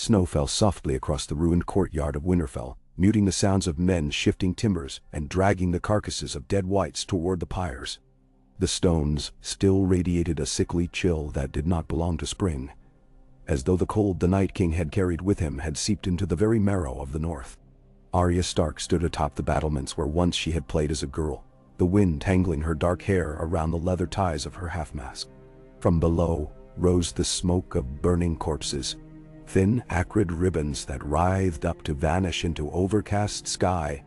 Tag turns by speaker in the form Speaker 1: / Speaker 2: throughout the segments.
Speaker 1: Snow fell softly across the ruined courtyard of Winterfell, muting the sounds of men shifting timbers and dragging the carcasses of dead wights toward the pyres. The stones still radiated a sickly chill that did not belong to spring, as though the cold the Night King had carried with him had seeped into the very marrow of the north. Arya Stark stood atop the battlements where once she had played as a girl, the wind tangling her dark hair around the leather ties of her half-mask. From below rose the smoke of burning corpses, thin, acrid ribbons that writhed up to vanish into overcast sky,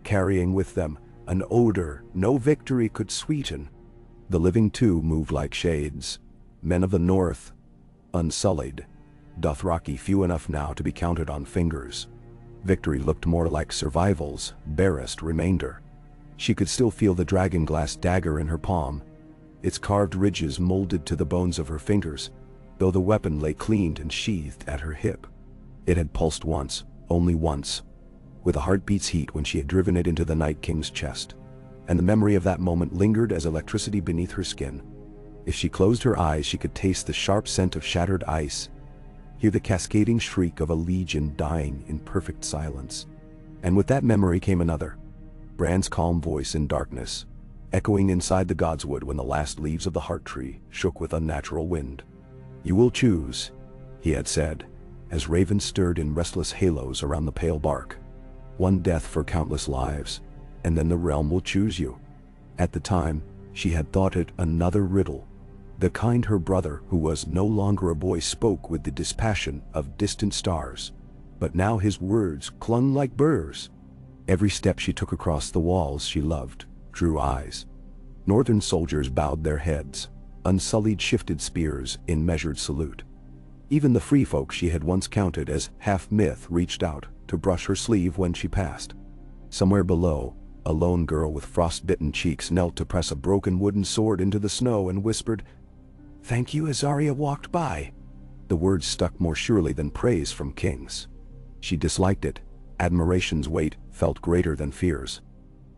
Speaker 1: carrying with them an odor no victory could sweeten. The living too moved like shades, men of the north, unsullied, Dothraki few enough now to be counted on fingers. Victory looked more like survival's barest remainder. She could still feel the dragon-glass dagger in her palm, its carved ridges molded to the bones of her fingers, though the weapon lay cleaned and sheathed at her hip. It had pulsed once, only once, with a heartbeat's heat when she had driven it into the Night King's chest, and the memory of that moment lingered as electricity beneath her skin. If she closed her eyes, she could taste the sharp scent of shattered ice, hear the cascading shriek of a legion dying in perfect silence. And with that memory came another, Bran's calm voice in darkness, echoing inside the godswood when the last leaves of the heart tree shook with unnatural wind. "You will choose," he had said, as ravens stirred in restless halos around the pale bark. "One death for countless lives, and then the realm will choose you." At the time, she had thought it another riddle, the kind her brother, who was no longer a boy, spoke with the dispassion of distant stars. But now his words clung like burrs. Every step she took across the walls she loved drew eyes. Northern soldiers bowed their heads, unsullied shifted spears in measured salute. Even the free folk she had once counted as half-myth reached out to brush her sleeve when she passed. Somewhere below, a lone girl with frost-bitten cheeks knelt to press a broken wooden sword into the snow and whispered, "Thank you," as Arya walked by. The words stuck more surely than praise from kings. She disliked it. Admiration's weight felt greater than fear's.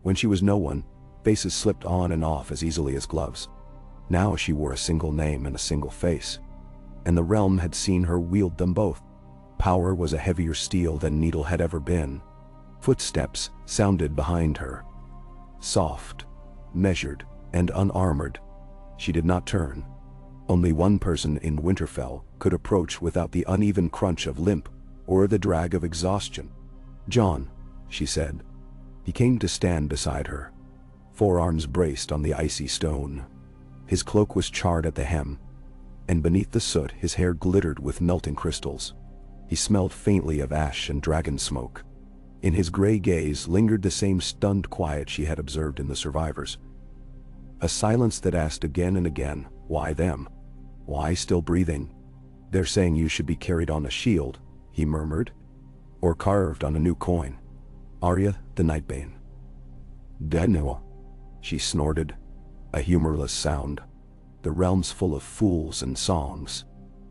Speaker 1: When she was no one, faces slipped on and off as easily as gloves. Now she wore a single name and a single face, and the realm had seen her wield them both. Power was a heavier steel than Needle had ever been. Footsteps sounded behind her, soft, measured, and unarmored. She did not turn. Only one person in Winterfell could approach without the uneven crunch of limp or the drag of exhaustion. "Jon," she said. He came to stand beside her, forearms braced on the icy stone. His cloak was charred at the hem, and beneath the soot his hair glittered with melting crystals. He smelled faintly of ash and dragon smoke. In his gray gaze lingered the same stunned quiet she had observed in the survivors. A silence that asked again and again, why them? Why still breathing? "They're saying you should be carried on a shield," he murmured, "or carved on a new coin. Arya the Nightbane." "Daniel," she snorted, a humorless sound. "The realm's full of fools and songs."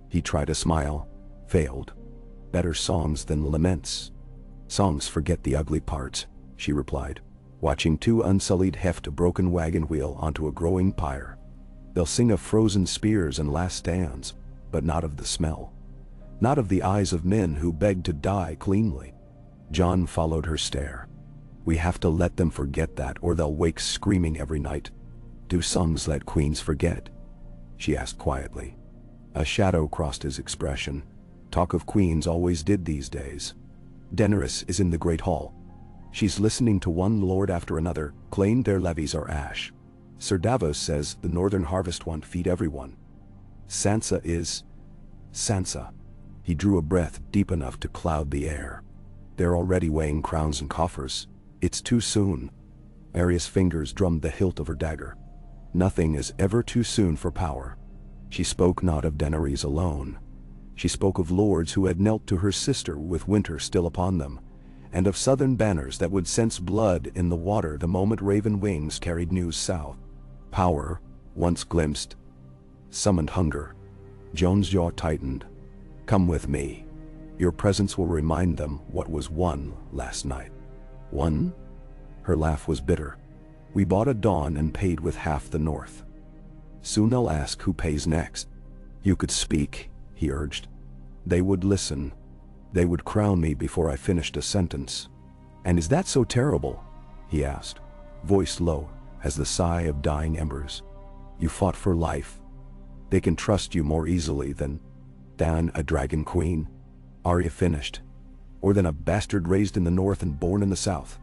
Speaker 1: He tried to smile, failed. "Better songs than laments." "Songs forget the ugly parts," she replied, watching two unsullied heft a broken wagon wheel onto a growing pyre. "They'll sing of frozen spears and last stands, but not of the smell. Not of the eyes of men who begged to die cleanly." Jon followed her stare. "We have to let them forget that, or they'll wake screaming every night." "Do songs let queens forget?" she asked quietly. A shadow crossed his expression. "Talk of queens always did these days. Daenerys is in the Great Hall. She's listening to one lord after another claim their levies are ash. Sir Davos says the Northern Harvest won't feed everyone. Sansa is... Sansa." He drew a breath deep enough to cloud the air. "They're already weighing crowns and coffers. It's too soon." Arya's fingers drummed the hilt of her dagger. "Nothing is ever too soon for power." She spoke not of Daenerys alone. She spoke of lords who had knelt to her sister with winter still upon them, and of southern banners that would sense blood in the water the moment raven wings carried news south. Power, once glimpsed, summoned hunger. Jon's jaw tightened. "Come with me. Your presence will remind them what was won last night." "Won?" Her laugh was bitter. "We bought a dawn and paid with half the north. Soon they'll ask who pays next." "You could speak," he urged. They would listen. They would crown me before I finished a sentence. "And is that so terrible?" he asked, voice low as the sigh of dying embers. "You fought for life. They can trust you more easily than a dragon queen," Arya finished, "or than a bastard raised in the north and born in the south.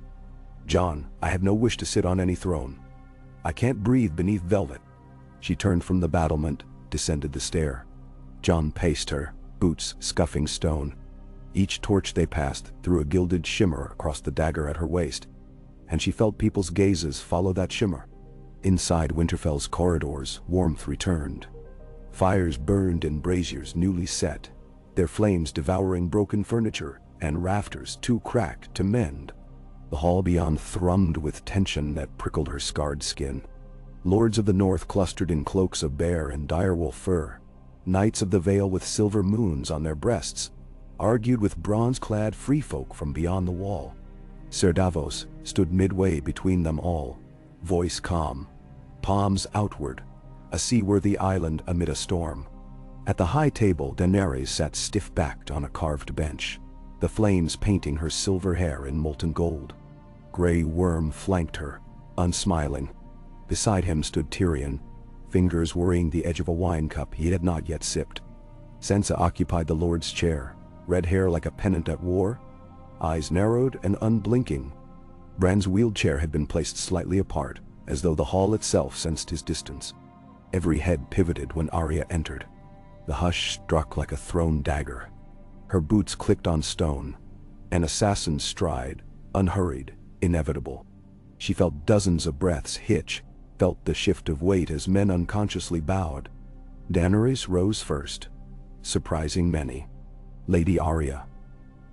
Speaker 1: Jon, I have no wish to sit on any throne. I can't breathe beneath velvet." She turned from the battlement, descended the stair. Jon paced her, boots scuffing stone. Each torch they passed threw a gilded shimmer across the dagger at her waist, and she felt people's gazes follow that shimmer. Inside Winterfell's corridors, warmth returned. Fires burned in braziers newly set, their flames devouring broken furniture and rafters too cracked to mend. The hall beyond thrummed with tension that prickled her scarred skin. Lords of the North clustered in cloaks of bear and direwolf fur. Knights of the Vale with silver moons on their breasts argued with bronze-clad freefolk from beyond the wall. Ser Davos stood midway between them all, voice calm, palms outward, a seaworthy island amid a storm. At the high table, Daenerys sat stiff-backed on a carved bench, the flames painting her silver hair in molten gold. Grey Worm flanked her, unsmiling. Beside him stood Tyrion, fingers worrying the edge of a wine cup he had not yet sipped. Sansa occupied the Lord's chair, red hair like a pennant at war, eyes narrowed and unblinking. Bran's wheelchair had been placed slightly apart, as though the hall itself sensed his distance. Every head pivoted when Arya entered. The hush struck like a thrown dagger. Her boots clicked on stone, an assassin's stride, unhurried, inevitable. She felt dozens of breaths hitch, felt the shift of weight as men unconsciously bowed. Daenerys rose first, surprising many. "Lady Arya,"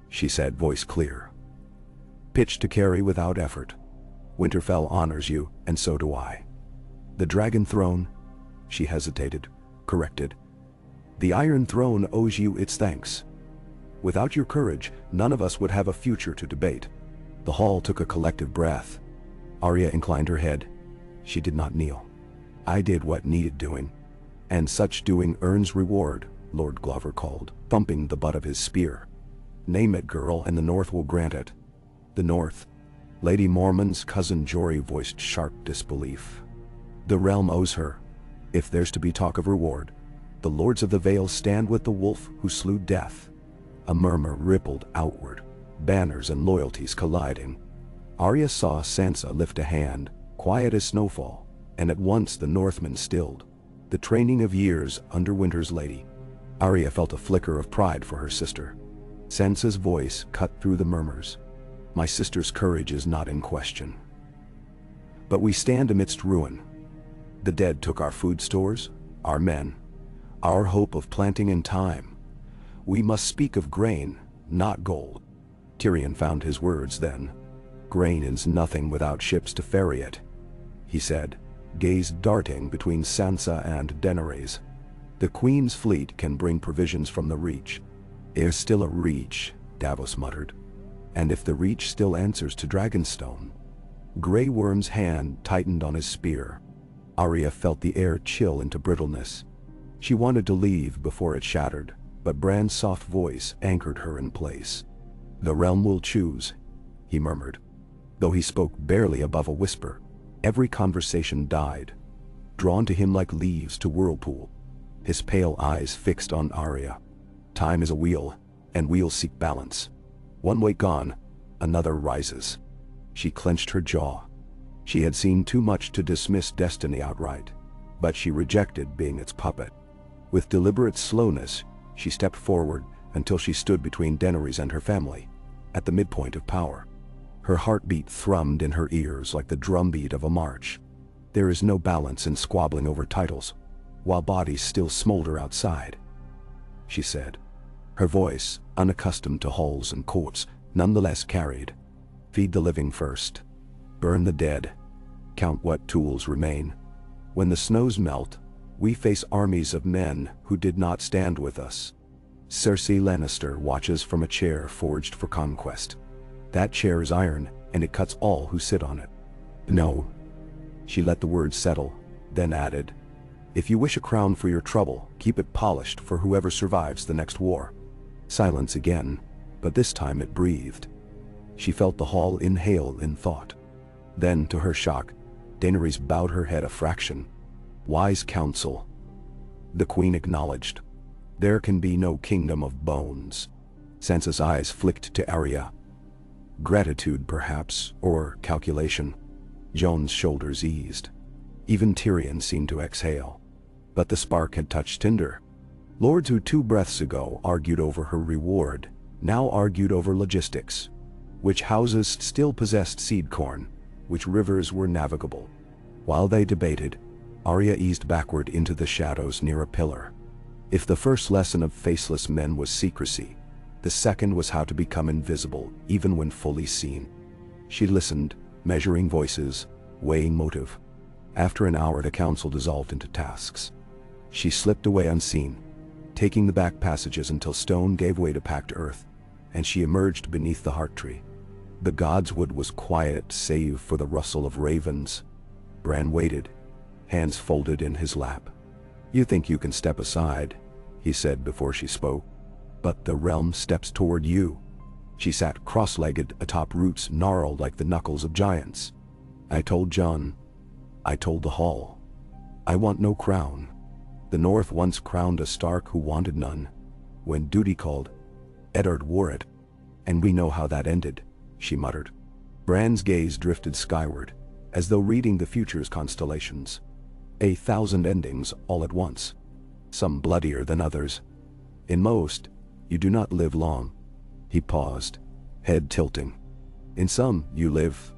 Speaker 1: she said, voice clear. "Pitch to carry without effort. Winterfell honors you, and so do I. The Dragon Throne," she hesitated, corrected. "The Iron Throne owes you its thanks. Without your courage, none of us would have a future to debate." The hall took a collective breath. Arya inclined her head. She did not kneel. "I did what needed doing. And such doing earns reward," Lord Glover called, thumping the butt of his spear. "Name it, girl, and the North will grant it." "The North?" Lady Mormont's cousin Jory voiced sharp disbelief. "The realm owes her. If there's to be talk of reward, the Lords of the Vale stand with the wolf who slew death." A murmur rippled outward, banners and loyalties colliding. Arya saw Sansa lift a hand, quiet as snowfall, and at once the Northmen stilled. The training of years under Winter's lady. Arya felt a flicker of pride for her sister. Sansa's voice cut through the murmurs. "My sister's courage is not in question. But we stand amidst ruin. The dead took our food stores, our men, our hope of planting in time. We must speak of grain, not gold." Tyrion found his words then. "Grain is nothing without ships to ferry it," he said, gaze darting between Sansa and Daenerys. "The Queen's fleet can bring provisions from the Reach." "There's still a Reach," Davos muttered. "And if the Reach still answers to Dragonstone." Grey Worm's hand tightened on his spear. Arya felt the air chill into brittleness. She wanted to leave before it shattered, but Bran's soft voice anchored her in place. "The realm will choose," he murmured. Though he spoke barely above a whisper, every conversation died, drawn to him like leaves to whirlpool. His pale eyes fixed on Arya. Time is a wheel, and wheels seek balance. One weight gone, another rises. She clenched her jaw. She had seen too much to dismiss destiny outright, but she rejected being its puppet. With deliberate slowness, she stepped forward until she stood between Daenerys and her family, at the midpoint of power. Her heartbeat thrummed in her ears like the drumbeat of a march. There is no balance in squabbling over titles, while bodies still smolder outside, she said. Her voice, unaccustomed to halls and courts, nonetheless carried. Feed the living first. Burn the dead. Count what tools remain. When the snows melt, we face armies of men who did not stand with us. Cersei Lannister watches from a chair forged for conquest. That chair is iron, and it cuts all who sit on it. No. She let the words settle, then added, "If you wish a crown for your trouble, keep it polished for whoever survives the next war." Silence again, but this time it breathed. She felt the hall inhale in thought. Then, to her shock, Daenerys bowed her head a fraction. "Wise counsel," the queen acknowledged. "There can be no kingdom of bones." Sansa's eyes flicked to Arya. Gratitude, perhaps, or calculation. Jon's shoulders eased. Even Tyrion seemed to exhale. But the spark had touched tinder. Lords who 2 breaths ago argued over her reward, now argued over logistics. Which houses still possessed seed corn, which rivers were navigable. While they debated, Arya eased backward into the shadows near a pillar. If the first lesson of faceless men was secrecy, the second was how to become invisible, even when fully seen. She listened, measuring voices, weighing motive. After an hour, the council dissolved into tasks. She slipped away unseen, taking the back passages until stone gave way to packed earth, and she emerged beneath the heart tree. The god's wood was quiet save for the rustle of ravens. Bran waited, hands folded in his lap. "You think you can step aside," he said before she spoke. "But the realm steps toward you." She sat cross-legged atop roots gnarled like the knuckles of giants. "I told Jon. I told the hall. I want no crown. The North once crowned a Stark who wanted none. When duty called, Eddard wore it. And we know how that ended," she muttered. Bran's gaze drifted skyward, as though reading the future's constellations. 1,000 endings all at once. Some bloodier than others. In most, you do not live long. He paused, head tilting. In some, you live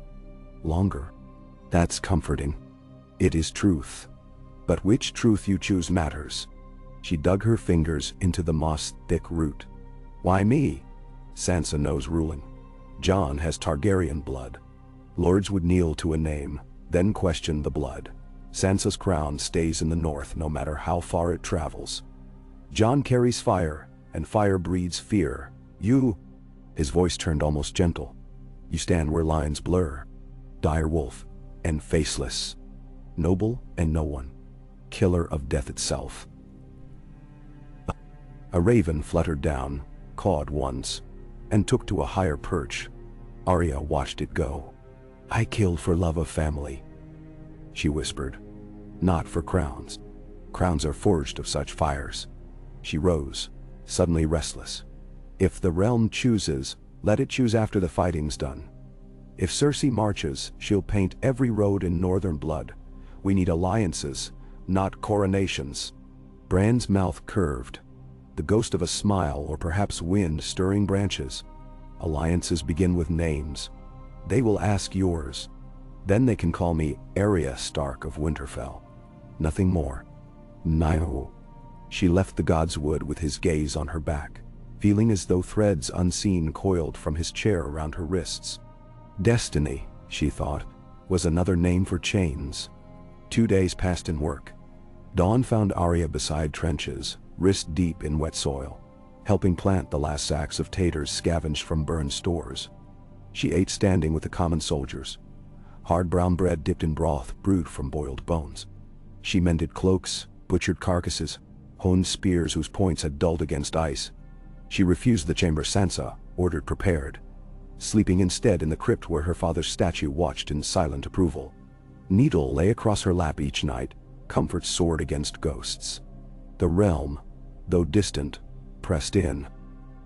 Speaker 1: longer. That's comforting. It is truth. But which truth you choose matters. She dug her fingers into the moss-thick root. "Why me?" Sansa knows ruling. Jon has Targaryen blood. Lords would kneel to a name, then question the blood. Sansa's crown stays in the North no matter how far it travels. Jon carries fire, and fire breeds fear. You, his voice turned almost gentle, you stand where lines blur. Dire wolf, and faceless. Noble and no one. Killer of death itself. A raven fluttered down, cawed once, and took to a higher perch. Arya watched it go. "I killed for love of family," she whispered. "Not for crowns. Crowns are forged of such fires." She rose, suddenly restless. "If the realm chooses, let it choose after the fighting's done. If Cersei marches, she'll paint every road in northern blood. We need alliances, not coronations." Bran's mouth curved, the ghost of a smile or perhaps wind stirring branches. "Alliances begin with names. They will ask yours. Then they can call me Arya Stark of Winterfell. Nothing more." "No." She left the god's wood with his gaze on her back, feeling as though threads unseen coiled from his chair around her wrists. Destiny, she thought, was another name for chains. 2 days passed in work. Dawn found Arya beside trenches, wrist deep in wet soil, helping plant the last sacks of taters scavenged from burned stores. She ate standing with the common soldiers. Hard brown bread dipped in broth brewed from boiled bones. She mended cloaks, butchered carcasses, honed spears whose points had dulled against ice. She refused the chamber Sansa ordered prepared, sleeping instead in the crypt where her father's statue watched in silent approval. Needle lay across her lap each night, comfort soared against ghosts. The realm, though distant, pressed in.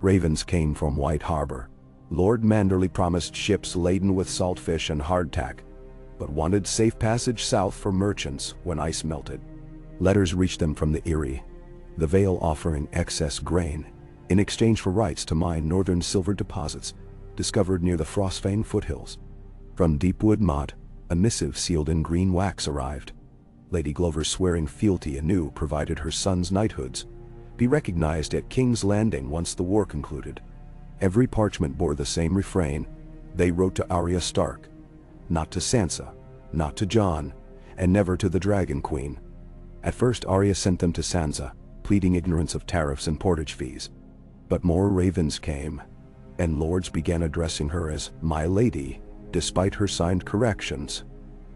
Speaker 1: Ravens came from White Harbor. Lord Manderley promised ships laden with saltfish and hardtack, but wanted safe passage south for merchants when ice melted. Letters reached them from the Eyrie, the Vale offering excess grain, in exchange for rights to mine northern silver deposits discovered near the Frostfang foothills. From Deepwood Motte, a missive sealed in green wax arrived. Lady Glover's swearing fealty anew provided her sons knighthoods, be recognized at King's Landing once the war concluded. Every parchment bore the same refrain. They wrote to Arya Stark, not to Sansa, not to Jon, and never to the Dragon Queen. At first Arya sent them to Sansa, pleading ignorance of tariffs and portage fees. But more ravens came, and lords began addressing her as "my lady," despite her signed corrections.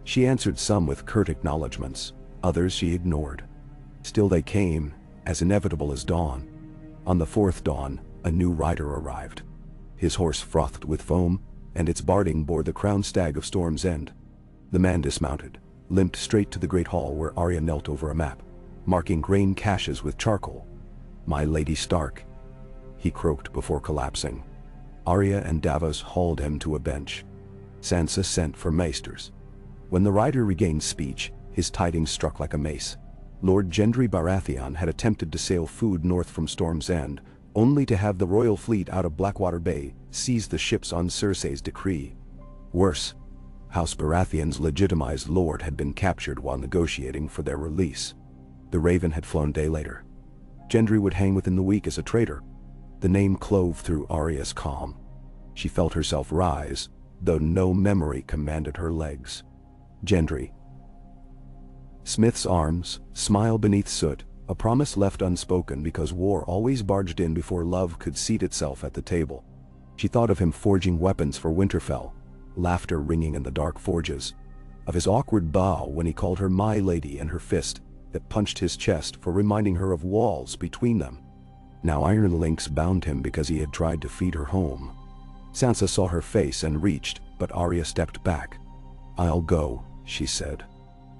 Speaker 1: She answered some with curt acknowledgments, others she ignored. Still they came, as inevitable as dawn. On the fourth dawn, A new rider arrived. His horse frothed with foam, and its barding bore the crowned stag of Storm's End. The man dismounted, limped straight to the great hall where Arya knelt over a map, marking grain caches with charcoal. "My Lady Stark," he croaked before collapsing. Arya and Davos hauled him to a bench. Sansa sent for maesters. When the rider regained speech, his tidings struck like a mace. Lord Gendry Baratheon had attempted to sail food north from Storm's End, only to have the royal fleet out of Blackwater Bay seize the ships on Cersei's decree. Worse, House Baratheon's legitimized lord had been captured while negotiating for their release. The Raven had flown day later. Gendry would hang within the week as a traitor. The name clove through Arya's calm. She felt herself rise, though no memory commanded her legs. Gendry. Smith's arms, smile beneath soot, a promise left unspoken because war always barged in before love could seat itself at the table. She thought of him forging weapons for Winterfell, laughter ringing in the dark forges, of his awkward bow when he called her my lady and her fist that punched his chest for reminding her of walls between them. Now iron links bound him because he had tried to feed her home. Sansa saw her face and reached, but Arya stepped back. "I'll go," she said.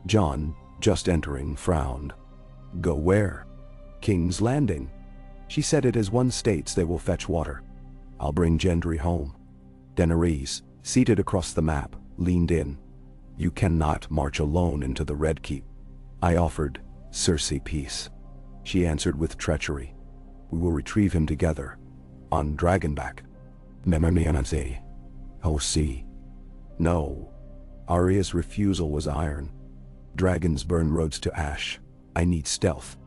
Speaker 1: Jon, just entering, frowned. "Go where?" "King's Landing." She said it as one states they will fetch water. "I'll bring Gendry home." Daenerys, seated across the map, leaned in. "You cannot march alone into the Red Keep." "I offered Cersei peace." She answered with treachery. "We will retrieve him together. On Dragonback." "Memornianase. Oh, see." "No." Arya's refusal was iron. "Dragons burn roads to ash. I need stealth."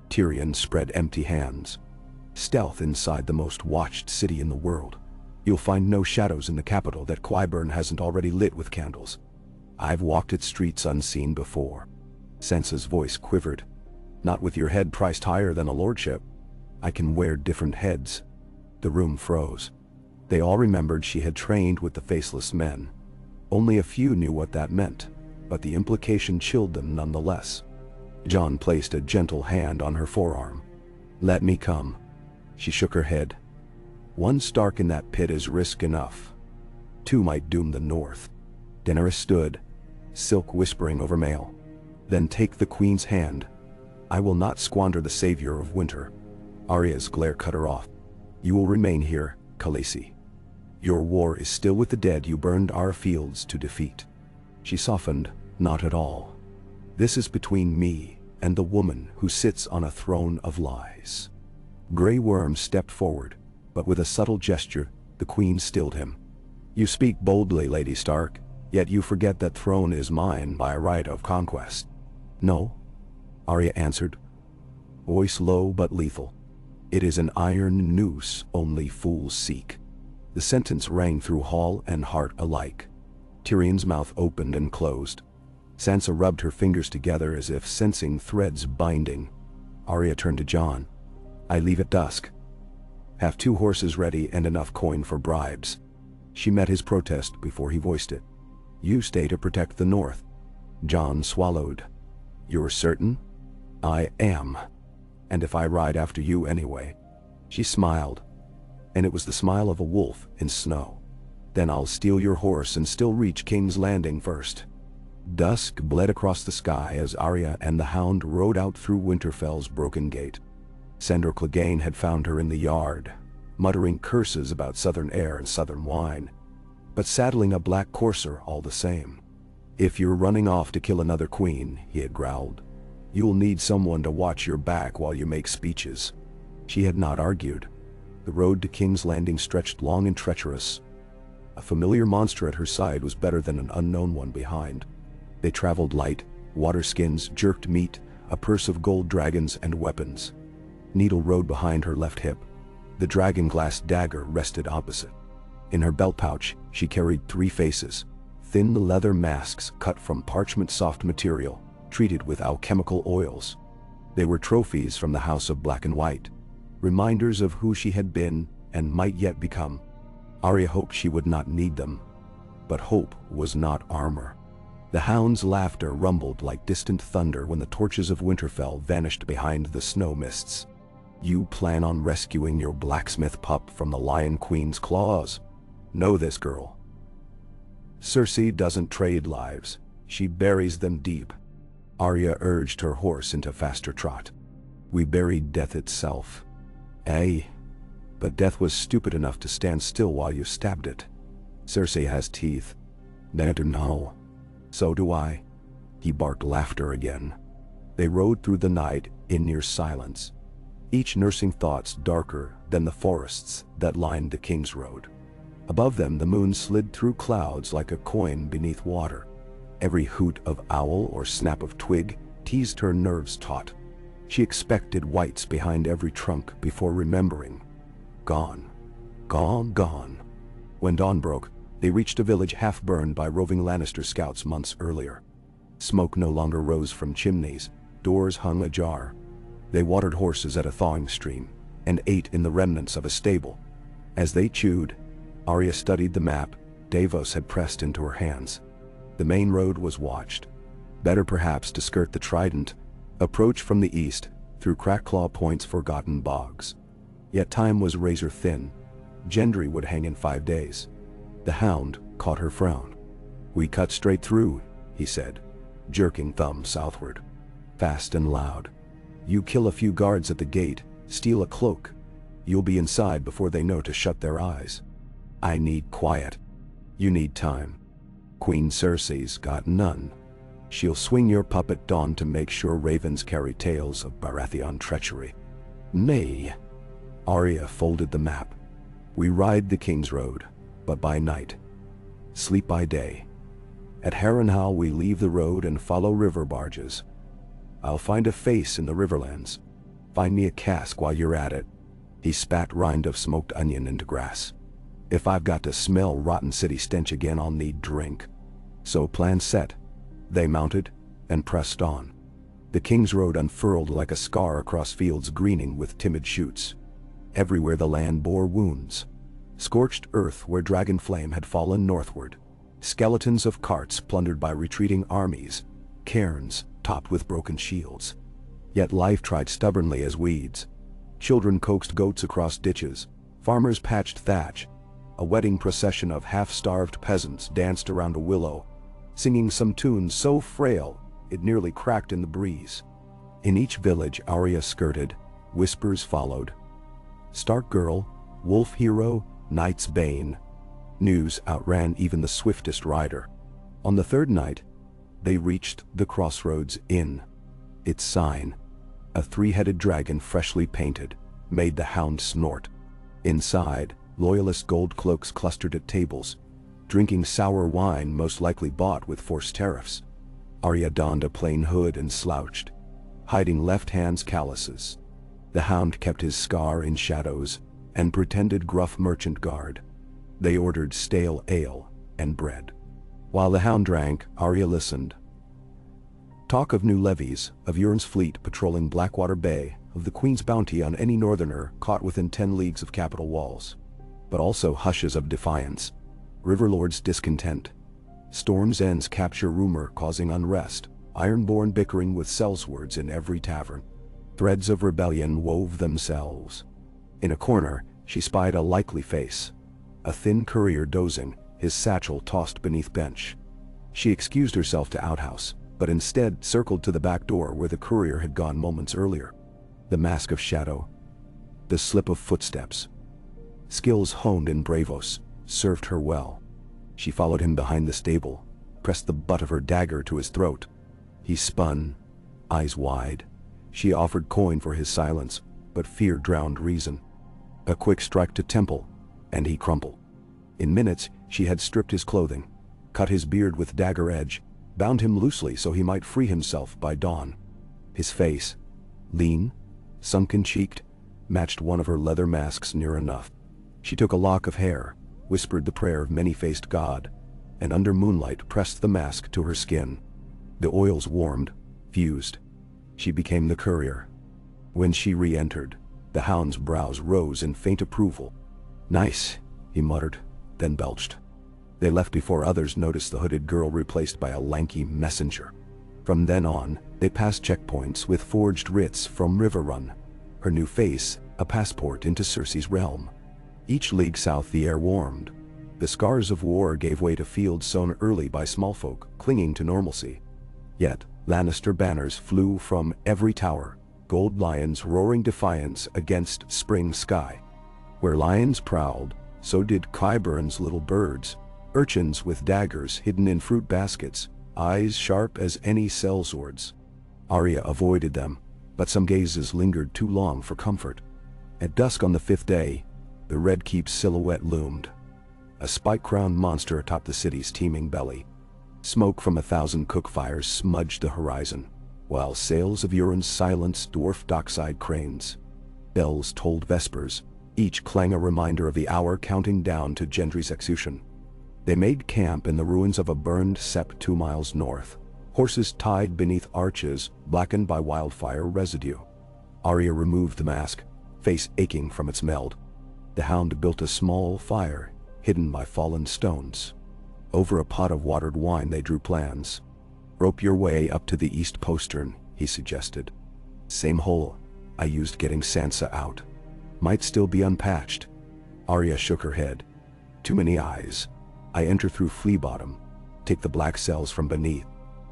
Speaker 1: Tyrion spread empty hands. "Stealth inside the most watched city in the world. You'll find no shadows in the capital that Qyburn hasn't already lit with candles. I've walked its streets unseen before." Sansa's voice quivered. "Not with your head priced higher than a lordship. I can wear different heads." The room froze. They all remembered she had trained with the Faceless Men. Only a few knew what that meant, but the implication chilled them nonetheless. Jon placed a gentle hand on her forearm. "Let me come." She shook her head. "One Stark in that pit is risk enough. Two might doom the North." Daenerys stood, silk whispering over mail. "Then take the Queen's hand. I will not squander the savior of winter." Arya's glare cut her off. "You will remain here, Khaleesi. Your war is still with the dead you burned our fields to defeat." She softened. "Not at all. This is between me and the woman who sits on a throne of lies." Grey Worm stepped forward, but with a subtle gesture, the Queen stilled him. "You speak boldly, Lady Stark, yet you forget that throne is mine by right of conquest." "No," Arya answered, voice low but lethal. "It is an iron noose only fools seek." The sentence rang through hall and heart alike. Tyrion's mouth opened and closed. Sansa rubbed her fingers together as if sensing threads binding. Arya turned to Jon. "I leave at dusk. Have 2 horses ready and enough coin for bribes." She met his protest before he voiced it. "You stay to protect the North." Jon swallowed. "You're certain?" "I am. And if I ride after you anyway." She smiled, and it was the smile of a wolf in snow. "Then I'll steal your horse and still reach King's Landing first." Dusk bled across the sky as Arya and the Hound rode out through Winterfell's broken gate. Sandor Clegane had found her in the yard, muttering curses about southern air and southern wine, but saddling a black courser all the same. "If you're running off to kill another queen," he had growled, "you'll need someone to watch your back while you make speeches." She had not argued. The road to King's Landing stretched long and treacherous. A familiar monster at her side was better than an unknown one behind. They traveled light, water skins, jerked meat, a purse of gold dragons and weapons. Needle rode behind her left hip. The dragon-glass dagger rested opposite. In her belt pouch, she carried 3 faces, thin leather masks cut from parchment-soft material, treated with alchemical oils. They were trophies from the House of Black and White, reminders of who she had been and might yet become. Arya hoped she would not need them, but hope was not armor. The Hound's laughter rumbled like distant thunder when the torches of Winterfell vanished behind the snow mists. You plan on rescuing your blacksmith pup from the Lion Queen's claws. Know this, girl. Cersei doesn't trade lives, she buries them deep. Arya urged her horse into faster trot. We buried death itself. Aye, but death was stupid enough to stand still while you stabbed it. Cersei has teeth. No. So do I. He barked laughter again. They rode through the night in near silence, each nursing thoughts darker than the forests that lined the King's Road. Above them the moon slid through clouds like a coin beneath water. Every hoot of owl or snap of twig teased her nerves taut. She expected whites behind every trunk before remembering. Gone. Gone. When dawn broke, they reached a village half-burned by roving Lannister scouts months earlier. Smoke no longer rose from chimneys, doors hung ajar. They watered horses at a thawing stream, and ate in the remnants of a stable. As they chewed, Arya studied the map Davos had pressed into her hands. The main road was watched. Better perhaps to skirt the Trident, approach from the east, through Crackclaw Point's forgotten bogs. Yet time was razor thin. Gendry would hang in 5 days. The Hound caught her frown. We cut straight through, he said, jerking thumb southward. Fast and loud. You kill a few guards at the gate, steal a cloak. You'll be inside before they know to shut their eyes. I need quiet. You need time. Queen Cersei's got none. She'll swing your pup at dawn to make sure ravens carry tales of Baratheon treachery. Nay. Arya folded the map. We ride the King's Road, but by night. Sleep by day. At Harrenhal we leave the road and follow river barges. I'll find a face in the Riverlands. Find me a cask while you're at it. He spat rind of smoked onion into grass. If I've got to smell rotten city stench again, I'll need drink. So plan set. They mounted and pressed on. The King's Road unfurled like a scar across fields greening with timid shoots. Everywhere the land bore wounds. Scorched earth where dragon flame had fallen northward. Skeletons of carts plundered by retreating armies. Cairns topped with broken shields. Yet life tried stubbornly as weeds. Children coaxed goats across ditches. Farmers patched thatch. A wedding procession of half-starved peasants danced around a willow, singing some tune so frail it nearly cracked in the breeze. In each village Arya skirted, whispers followed. Stark girl, wolf hero, knight's bane. News outran even the swiftest rider. On the third night, they reached the Crossroads Inn. Its sign, a 3-headed dragon freshly painted, made the Hound snort. Inside, loyalist gold cloaks clustered at tables, drinking sour wine most likely bought with forced tariffs. Arya donned a plain hood and slouched, hiding left hand's calluses. The Hound kept his scar in shadows and pretended gruff merchant guard. They ordered stale ale and bread. While the Hound drank, Arya listened. Talk of new levies, of Euron's fleet patrolling Blackwater Bay, of the Queen's bounty on any northerner caught within 10 leagues of capital walls. But also hushes of defiance, Riverlord's discontent, Storm's End's capture rumor causing unrest, Ironborn bickering with sellswords in every tavern. Threads of rebellion wove themselves. In a corner, she spied a likely face. A thin courier dozing, his satchel tossed beneath bench. She excused herself to outhouse, but instead circled to the back door where the courier had gone moments earlier. The mask of shadow, the slip of footsteps. Skills honed in Bravos served her well. She followed him behind the stable, pressed the butt of her dagger to his throat. He spun, eyes wide. She offered coin for his silence, but fear drowned reason. A quick strike to temple, and he crumpled. In minutes, she had stripped his clothing, cut his beard with dagger edge, bound him loosely so he might free himself by dawn. His face, lean, sunken-cheeked, matched one of her leather masks near enough. She took a lock of hair, whispered the prayer of many-faced God, and under moonlight pressed the mask to her skin. The oils warmed, fused. She became the courier. When she re-entered, the Hound's brows rose in faint approval. "Nice," he muttered, then belched. They left before others noticed the hooded girl replaced by a lanky messenger. From then on, they passed checkpoints with forged writs from Riverrun. her new face a passport into Cersei's realm. Each league south the air warmed. The scars of war gave way to fields sown early by small folk clinging to normalcy. Yet, Lannister banners flew from every tower, gold lions roaring defiance against spring sky. Where lions prowled, so did Qyburn's little birds, urchins with daggers hidden in fruit baskets, eyes sharp as any sellswords. Arya avoided them, but some gazes lingered too long for comfort. At dusk on the 5th day, the Red Keep's silhouette loomed. A spike-crowned monster atop the city's teeming belly. Smoke from 1,000 cook fires smudged the horizon, while sails of Euron's silenced dwarf dockside cranes. Bells tolled vespers, each clang a reminder of the hour counting down to Gendry's execution. They made camp in the ruins of a burned sept 2 miles north, horses tied beneath arches blackened by wildfire residue. Arya removed the mask, face aching from its meld. The Hound built a small fire, hidden by fallen stones. Over a pot of watered wine they drew plans. "Rope your way up to the east postern," he suggested. "Same hole I used getting Sansa out. Might still be unpatched." Arya shook her head. "Too many eyes. I enter through Flea Bottom. Take the black cells from beneath.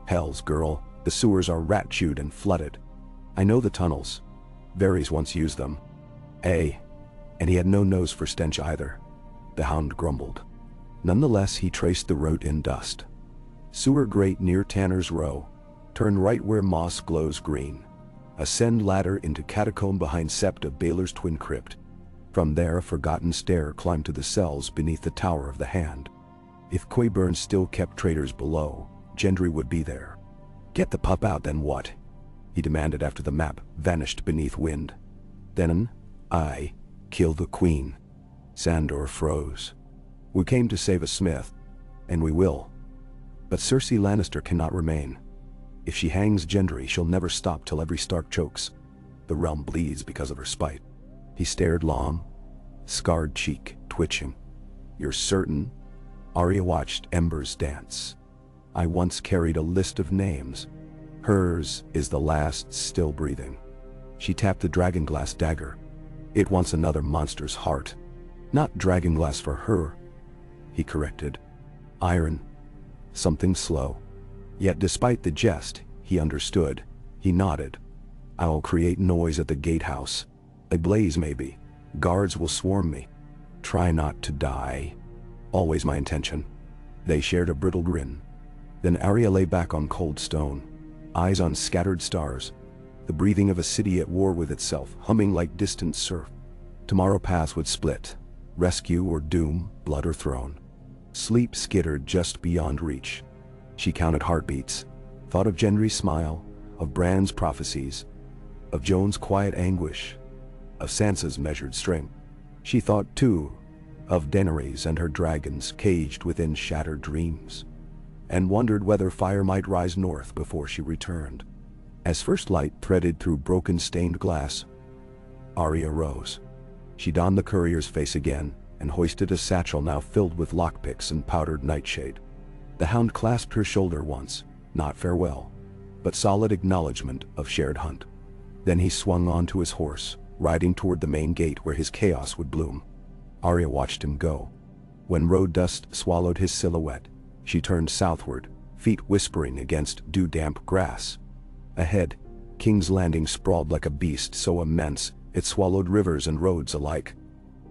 Speaker 1: Hells, girl, the sewers are rat-chewed and flooded. I know the tunnels. Varys once used them." And he had no nose for stench either. The Hound grumbled. Nonetheless, he traced the route in dust. "Sewer grate near Tanner's Row. Turn right where moss glows green. Ascend ladder into catacomb behind sept of Baelor's twin crypt. From there a forgotten stair climbed to the cells beneath the Tower of the Hand. If Qyburn still kept traitors below, Gendry would be there." "Get the pup out, then what?" he demanded after the map vanished beneath wind. "Then I kill the Queen." Sandor froze. "We came to save a Smith, and we will. But Cersei Lannister cannot remain. If she hangs Gendry, she'll never stop till every Stark chokes. The realm bleeds because of her spite." He stared long, scarred cheek twitching. "You're certain?" Arya watched embers dance. "I once carried a list of names. Hers is the last still breathing." She tapped the dragonglass dagger. "It wants another monster's heart. Not dragonglass for her," he corrected. "Iron. Something slow." Yet despite the jest, he understood. He nodded. "I'll create noise at the gatehouse. A blaze maybe. Guards will swarm me. Try not to die. Always my intention." They shared a brittle grin. Then Arya lay back on cold stone, eyes on scattered stars, the breathing of a city at war with itself, humming like distant surf. Tomorrow paths would split. Rescue or doom, blood or throne. Sleep skittered just beyond reach. She counted heartbeats, thought of Gendry's smile, of Bran's prophecies, of Jon's quiet anguish, of Sansa's measured strength. She thought, too, of Daenerys and her dragons caged within shattered dreams, and wondered whether fire might rise north before she returned. As first light threaded through broken stained glass, Arya rose. She donned the courier's face again, and hoisted a satchel now filled with lockpicks and powdered nightshade. The Hound clasped her shoulder once, not farewell, but solid acknowledgement of shared hunt. Then he swung onto his horse, riding toward the main gate where his chaos would bloom. Arya watched him go. When road dust swallowed his silhouette, she turned southward, feet whispering against dew-damp grass. Ahead, King's Landing sprawled like a beast so immense it swallowed rivers and roads alike.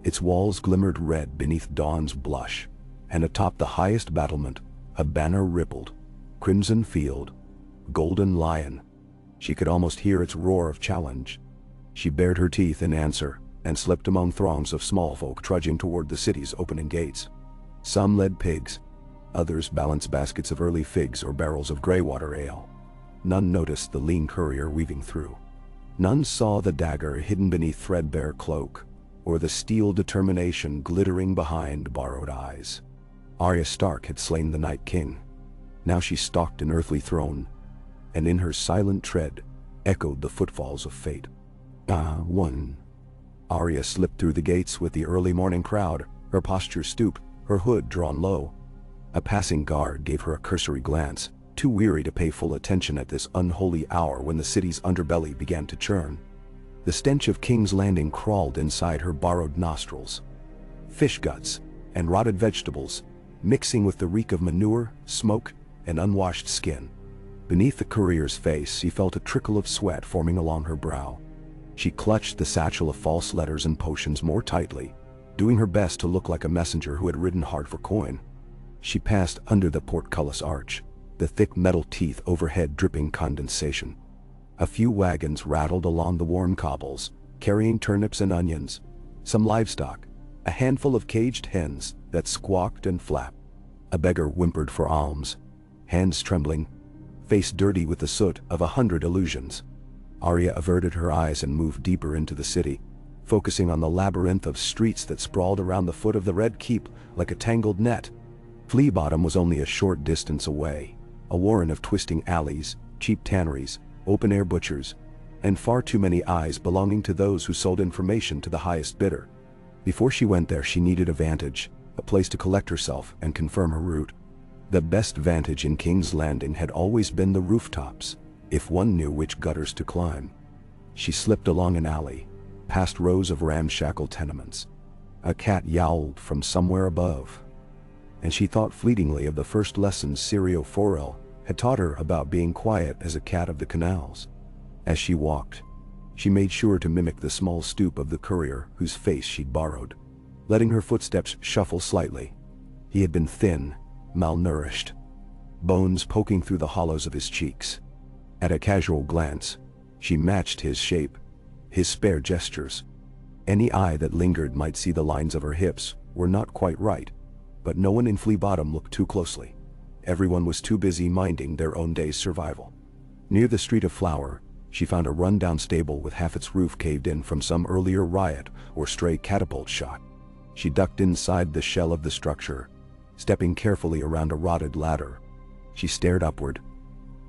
Speaker 1: Its walls glimmered red beneath dawn's blush, and atop the highest battlement, a banner rippled, Crimson Field, Golden Lion. She could almost hear its roar of challenge. She bared her teeth in answer, and slipped among throngs of small folk trudging toward the city's opening gates. Some led pigs, others balanced baskets of early figs or barrels of greywater ale. None noticed the lean courier weaving through. None saw the dagger hidden beneath threadbare cloak, or the steel determination glittering behind borrowed eyes. Arya Stark had slain the Night King. Now she stalked an earthly throne, and in her silent tread echoed the footfalls of fate. One. Arya slipped through the gates with the early morning crowd, her posture stooped, her hood drawn low. A passing guard gave her a cursory glance, too weary to pay full attention at this unholy hour when the city's underbelly began to churn. The stench of King's Landing crawled inside her borrowed nostrils. Fish guts and rotted vegetables, mixing with the reek of manure, smoke, and unwashed skin. Beneath the courier's face, she felt a trickle of sweat forming along her brow. She clutched the satchel of false letters and potions more tightly, doing her best to look like a messenger who had ridden hard for coin. She passed under the portcullis arch, the thick metal teeth overhead dripping condensation. A few wagons rattled along the worn cobbles, carrying turnips and onions, some livestock, a handful of caged hens that squawked and flapped. A beggar whimpered for alms, hands trembling, face dirty with the soot of 100 illusions. Arya averted her eyes and moved deeper into the city, focusing on the labyrinth of streets that sprawled around the foot of the Red Keep like a tangled net. Flea Bottom was only a short distance away, a warren of twisting alleys, cheap tanneries, open-air butchers, and far too many eyes belonging to those who sold information to the highest bidder. Before she went there, she needed a vantage, a place to collect herself and confirm her route. The best vantage in King's Landing had always been the rooftops, if one knew which gutters to climb. She slipped along an alley, past rows of ramshackle tenements. A cat yowled from somewhere above, and she thought fleetingly of the first lessons Sirio Forel had taught her about being quiet as a cat of the canals. As she walked, she made sure to mimic the small stoop of the courier whose face she'd borrowed, letting her footsteps shuffle slightly. He had been thin, malnourished, bones poking through the hollows of his cheeks. At a casual glance, she matched his shape, his spare gestures. Any eye that lingered might see the lines of her hips were not quite right, but no one in Flea Bottom looked too closely. Everyone was too busy minding their own day's survival. Near the Street of Flower, she found a run-down stable with half its roof caved in from some earlier riot or stray catapult shot. She ducked inside the shell of the structure, stepping carefully around a rotted ladder. She stared upward.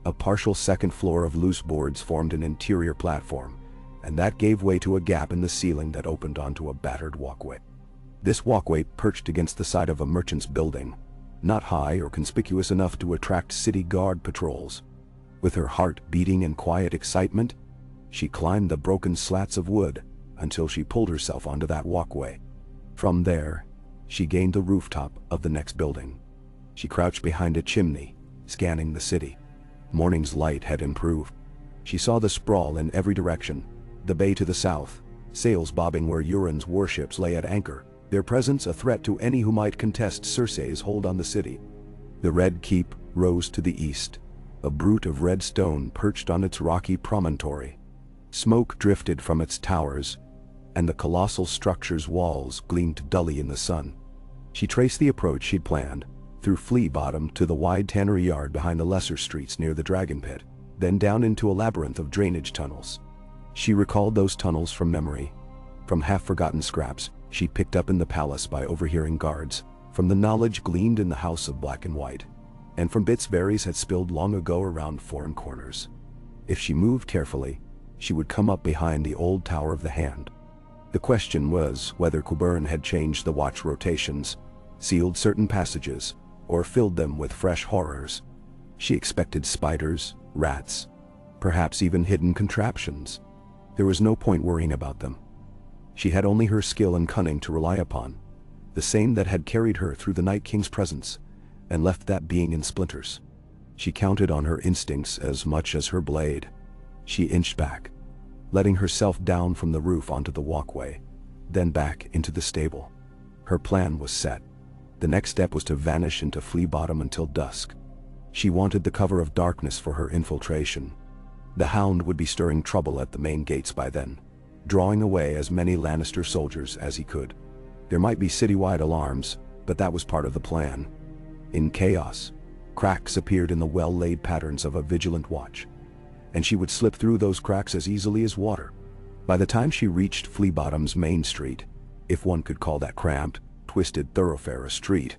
Speaker 1: A partial second floor of loose boards formed an interior platform, and that gave way to a gap in the ceiling that opened onto a battered walkway. This walkway perched against the side of a merchant's building, not high or conspicuous enough to attract city guard patrols. With her heart beating in quiet excitement, she climbed the broken slats of wood until she pulled herself onto that walkway. From there, she gained the rooftop of the next building. She crouched behind a chimney, scanning the city. Morning's light had improved. She saw the sprawl in every direction, the bay to the south, sails bobbing where Euron's warships lay at anchor, their presence a threat to any who might contest Cersei's hold on the city. The Red Keep rose to the east, a brute of red stone perched on its rocky promontory. Smoke drifted from its towers, and the colossal structure's walls gleamed dully in the sun. She traced the approach she'd planned, through Flea Bottom to the wide tannery yard behind the lesser streets near the Dragon Pit, then down into a labyrinth of drainage tunnels. She recalled those tunnels from memory, from half-forgotten scraps she picked up in the palace by overhearing guards, from the knowledge gleaned in the House of Black and White, and from bits Varys had spilled long ago around foreign corners. If she moved carefully, she would come up behind the old Tower of the Hand. The question was whether Qyburn had changed the watch rotations, sealed certain passages, or filled them with fresh horrors. She expected spiders, rats, perhaps even hidden contraptions. There was no point worrying about them. She had only her skill and cunning to rely upon, the same that had carried her through the Night King's presence, and left that being in splinters. She counted on her instincts as much as her blade. She inched back, letting herself down from the roof onto the walkway, then back into the stable. Her plan was set. The next step was to vanish into Flea Bottom until dusk. She wanted the cover of darkness for her infiltration. The Hound would be stirring trouble at the main gates by then, drawing away as many Lannister soldiers as he could. There might be citywide alarms, but that was part of the plan. In chaos, cracks appeared in the well-laid patterns of a vigilant watch, and she would slip through those cracks as easily as water. By the time she reached Flea Bottom's main street, if one could call that cramped, twisted thoroughfare a street,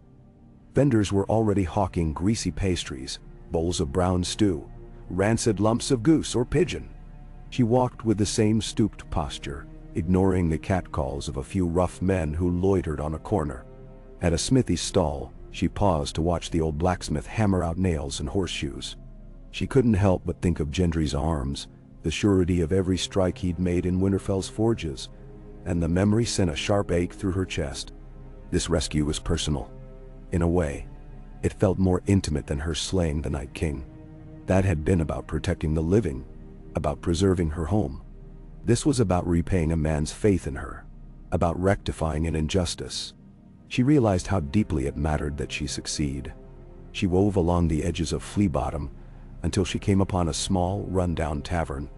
Speaker 1: vendors were already hawking greasy pastries, bowls of brown stew, rancid lumps of goose or pigeon. She walked with the same stooped posture, ignoring the catcalls of a few rough men who loitered on a corner. At a smithy stall, she paused to watch the old blacksmith hammer out nails and horseshoes. She couldn't help but think of Gendry's arms, the surety of every strike he'd made in Winterfell's forges, and the memory sent a sharp ache through her chest. This rescue was personal. In a way, it felt more intimate than her slaying the Night King. That had been about protecting the living, about preserving her home. This was about repaying a man's faith in her, about rectifying an injustice. She realized how deeply it mattered that she succeed. She wove along the edges of Flea Bottom until she came upon a small, run-down tavern.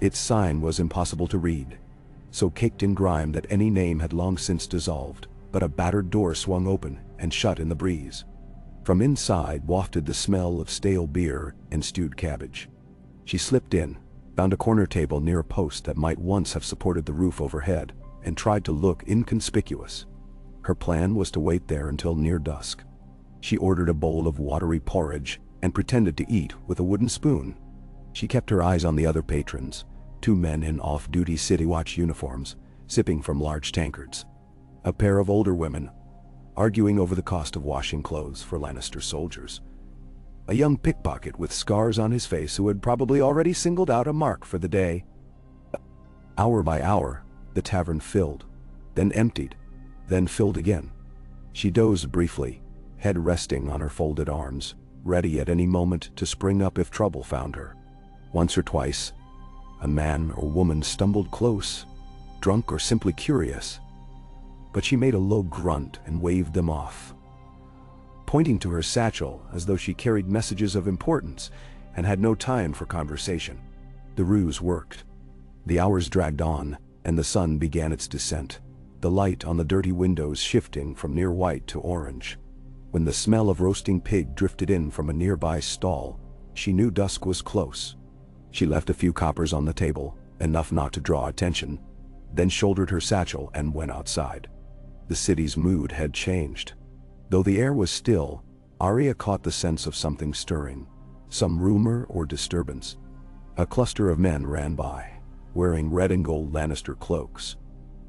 Speaker 1: Its sign was impossible to read, so caked in grime that any name had long since dissolved, but a battered door swung open and shut in the breeze. From inside wafted the smell of stale beer and stewed cabbage. She slipped in, found a corner table near a post that might once have supported the roof overhead, and tried to look inconspicuous. Her plan was to wait there until near dusk. She ordered a bowl of watery porridge and pretended to eat with a wooden spoon. She kept her eyes on the other patrons, two men in off-duty City Watch uniforms, sipping from large tankards. A pair of older women, arguing over the cost of washing clothes for Lannister soldiers. A young pickpocket with scars on his face who had probably already singled out a mark for the day. Hour by hour, the tavern filled, then emptied, then filled again. She dozed briefly, head resting on her folded arms, ready at any moment to spring up if trouble found her. Once or twice, a man or woman stumbled close, drunk or simply curious, but she made a low grunt and waved them off, pointing to her satchel as though she carried messages of importance and had no time for conversation. The ruse worked. The hours dragged on, and the sun began its descent, the light on the dirty windows shifting from near white to orange. When the smell of roasting pig drifted in from a nearby stall, she knew dusk was close. She left a few coppers on the table, enough not to draw attention, then shouldered her satchel and went outside. The city's mood had changed. Though the air was still, Arya caught the sense of something stirring, some rumor or disturbance. A cluster of men ran by, wearing red and gold Lannister cloaks,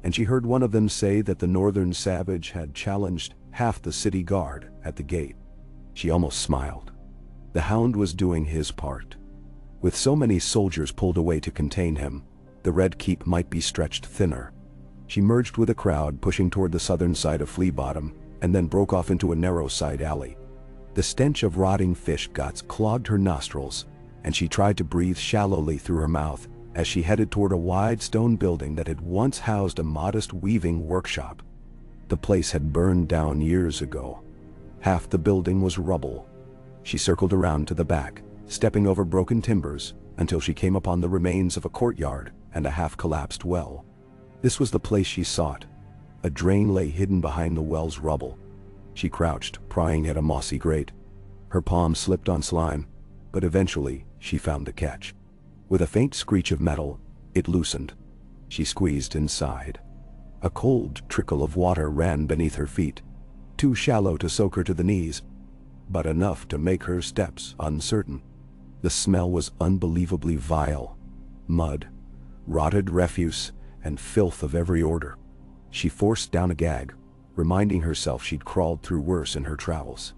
Speaker 1: and she heard one of them say that the northern savage had challenged half the city guard at the gate. She almost smiled. The Hound was doing his part. With so many soldiers pulled away to contain him, the Red Keep might be stretched thinner. She merged with a crowd pushing toward the southern side of Flea Bottom, and then broke off into a narrow side alley. The stench of rotting fish guts clogged her nostrils, and she tried to breathe shallowly through her mouth as she headed toward a wide stone building that had once housed a modest weaving workshop. The place had burned down years ago. Half the building was rubble. She circled around to the back, stepping over broken timbers until she came upon the remains of a courtyard and a half-collapsed well. This was the place she sought. A drain lay hidden behind the well's rubble. She crouched, prying at a mossy grate. Her palm slipped on slime, but eventually she found the catch. With a faint screech of metal, it loosened. She squeezed inside. A cold trickle of water ran beneath her feet, too shallow to soak her to the knees, but enough to make her steps uncertain. The smell was unbelievably vile. Mud, rotted refuse, and filth of every order. She forced down a gag, reminding herself she'd crawled through worse in her travels.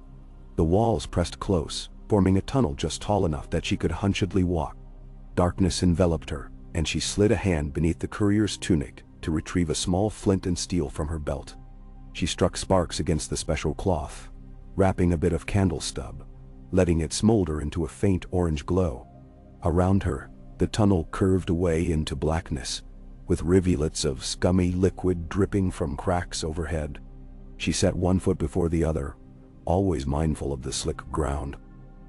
Speaker 1: The walls pressed close, forming a tunnel just tall enough that she could hunchedly walk. Darkness enveloped her, and she slid a hand beneath the courier's tunic to retrieve a small flint and steel from her belt. She struck sparks against the special cloth, wrapping a bit of candle stub, letting it smolder into a faint orange glow. Around her, the tunnel curved away into blackness, with rivulets of scummy liquid dripping from cracks overhead. She set one foot before the other, always mindful of the slick ground.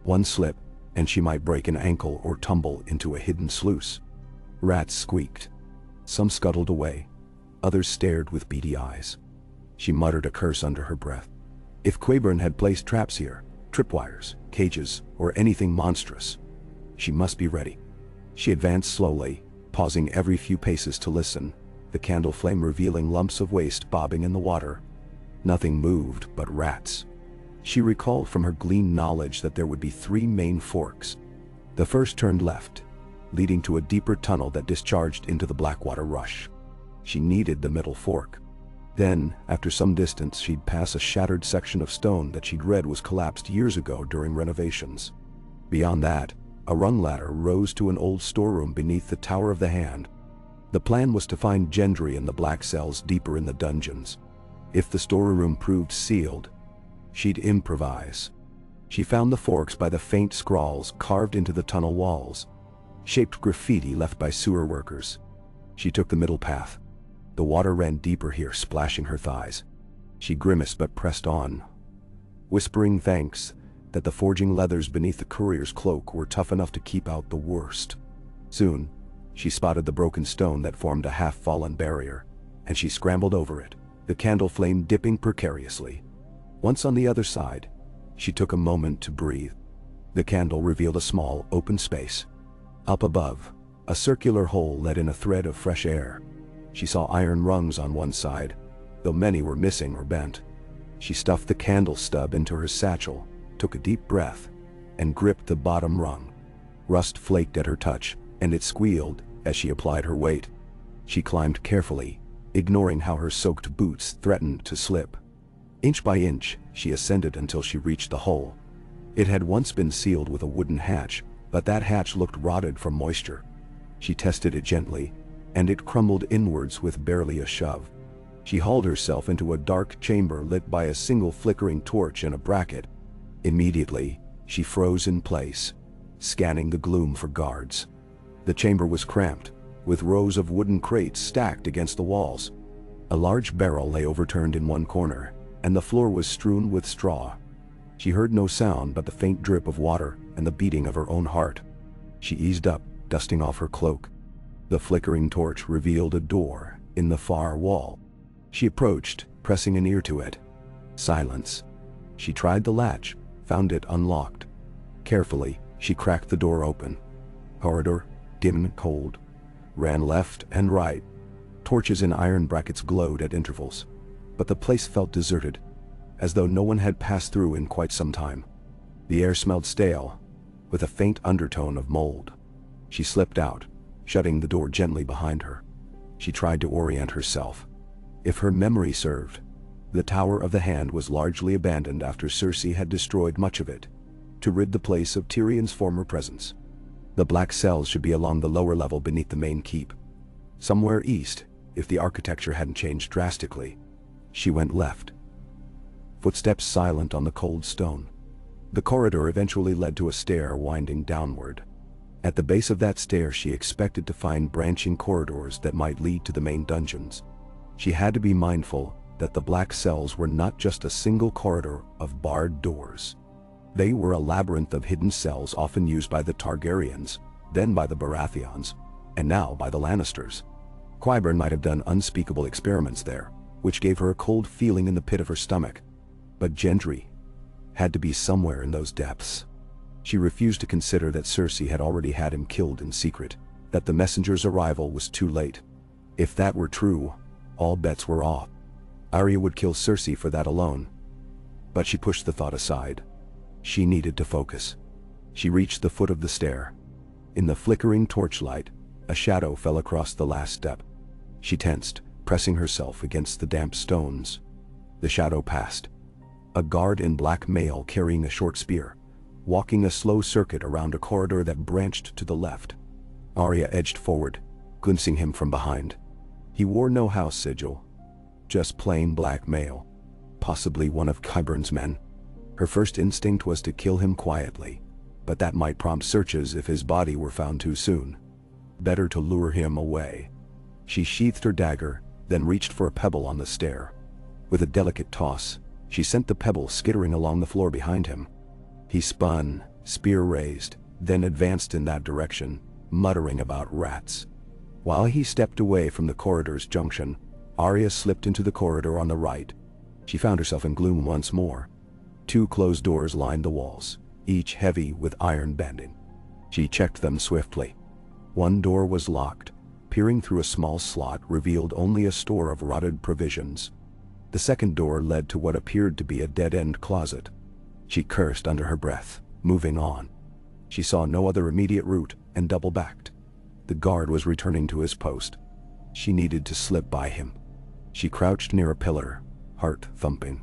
Speaker 1: One slip, and she might break an ankle or tumble into a hidden sluice. Rats squeaked. Some scuttled away, others stared with beady eyes. She muttered a curse under her breath. If Qyburn had placed traps here, tripwires, cages, or anything monstrous, she must be ready. She advanced slowly, pausing every few paces to listen, the candle flame revealing lumps of waste bobbing in the water. Nothing moved but rats. She recalled from her gleaned knowledge that there would be 3 main forks. The first turned left, leading to a deeper tunnel that discharged into the Blackwater Rush. She needed the middle fork. Then, after some distance, she'd pass a shattered section of stone that she'd read was collapsed years ago during renovations. Beyond that, A rung ladder rose to an old storeroom beneath the Tower of the Hand. The plan was to find Gendry in the black cells deeper in the dungeons. If the storeroom proved sealed, she'd improvise. She found the forks by the faint scrawls carved into the tunnel walls, shaped graffiti left by sewer workers. She took the middle path. The water ran deeper here, splashing her thighs. She grimaced but pressed on, whispering thanks that the forging leathers beneath the courier's cloak were tough enough to keep out the worst. Soon, she spotted the broken stone that formed a half-fallen barrier, and she scrambled over it, the candle flame dipping precariously. Once on the other side, she took a moment to breathe. The candle revealed a small, open space. Up above, a circular hole let in a thread of fresh air. She saw iron rungs on one side, though many were missing or bent. She stuffed the candle stub into her satchel, took a deep breath, and gripped the bottom rung. Rust flaked at her touch, and it squealed as she applied her weight. She climbed carefully, ignoring how her soaked boots threatened to slip. Inch by inch, she ascended until she reached the hole. It had once been sealed with a wooden hatch, but that hatch looked rotted from moisture. She tested it gently, and it crumbled inwards with barely a shove. She hauled herself into a dark chamber lit by a single flickering torch in a bracket. Immediately, she froze in place, scanning the gloom for guards. The chamber was cramped, with rows of wooden crates stacked against the walls. A large barrel lay overturned in one corner, and the floor was strewn with straw. She heard no sound but the faint drip of water and the beating of her own heart. She eased up, dusting off her cloak. The flickering torch revealed a door in the far wall. She approached, pressing an ear to it. Silence. She tried the latch, found it unlocked. Carefully, she cracked the door open. Corridor, dim and cold, ran left and right. Torches in iron brackets glowed at intervals, but the place felt deserted, as though no one had passed through in quite some time. The air smelled stale, with a faint undertone of mold. She slipped out, shutting the door gently behind her. She tried to orient herself. If her memory served, the Tower of the Hand was largely abandoned after Cersei had destroyed much of it, to rid the place of Tyrion's former presence. The black cells should be along the lower level beneath the main keep, somewhere east, if the architecture hadn't changed drastically. She went left, footsteps silent on the cold stone. The corridor eventually led to a stair winding downward. At the base of that stair, she expected to find branching corridors that might lead to the main dungeons. She had to be mindful that the black cells were not just a single corridor of barred doors. They were a labyrinth of hidden cells often used by the Targaryens, then by the Baratheons, and now by the Lannisters. Qyburn might have done unspeakable experiments there, which gave her a cold feeling in the pit of her stomach. But Gendry had to be somewhere in those depths. She refused to consider that Cersei had already had him killed in secret, that the messenger's arrival was too late. If that were true, all bets were off. Arya would kill Cersei for that alone. But she pushed the thought aside. She needed to focus. She reached the foot of the stair. In the flickering torchlight, a shadow fell across the last step. She tensed, pressing herself against the damp stones. The shadow passed. A guard in black mail carrying a short spear, walking a slow circuit around a corridor that branched to the left. Arya edged forward, glimpsing him from behind. He wore no house sigil, just plain black mail, possibly one of Qyburn's men. Her first instinct was to kill him quietly, but that might prompt searches if his body were found too soon. Better to lure him away. She sheathed her dagger, then reached for a pebble on the stair. With a delicate toss, she sent the pebble skittering along the floor behind him. He spun, spear raised, then advanced in that direction, muttering about rats. While he stepped away from the corridor's junction, Arya slipped into the corridor on the right. She found herself in gloom once more. Two closed doors lined the walls, each heavy with iron banding. She checked them swiftly. One door was locked. Peering through a small slot revealed only a store of rotted provisions. The second door led to what appeared to be a dead-end closet. She cursed under her breath, moving on. She saw no other immediate route and double-backed. The guard was returning to his post. She needed to slip by him. She crouched near a pillar, heart thumping.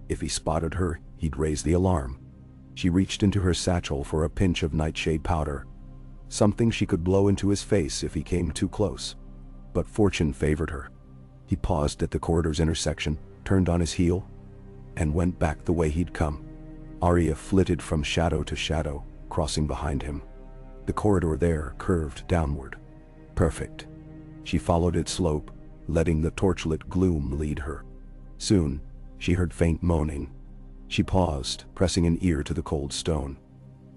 Speaker 1: If he spotted her, he'd raise the alarm. She reached into her satchel for a pinch of nightshade powder, something she could blow into his face if he came too close. But fortune favored her. He paused at the corridor's intersection, turned on his heel, and went back the way he'd come. Arya flitted from shadow to shadow, crossing behind him. The corridor there curved downward. Perfect. She followed its slope, letting the torchlit gloom lead her. Soon, she heard faint moaning. She paused, pressing an ear to the cold stone.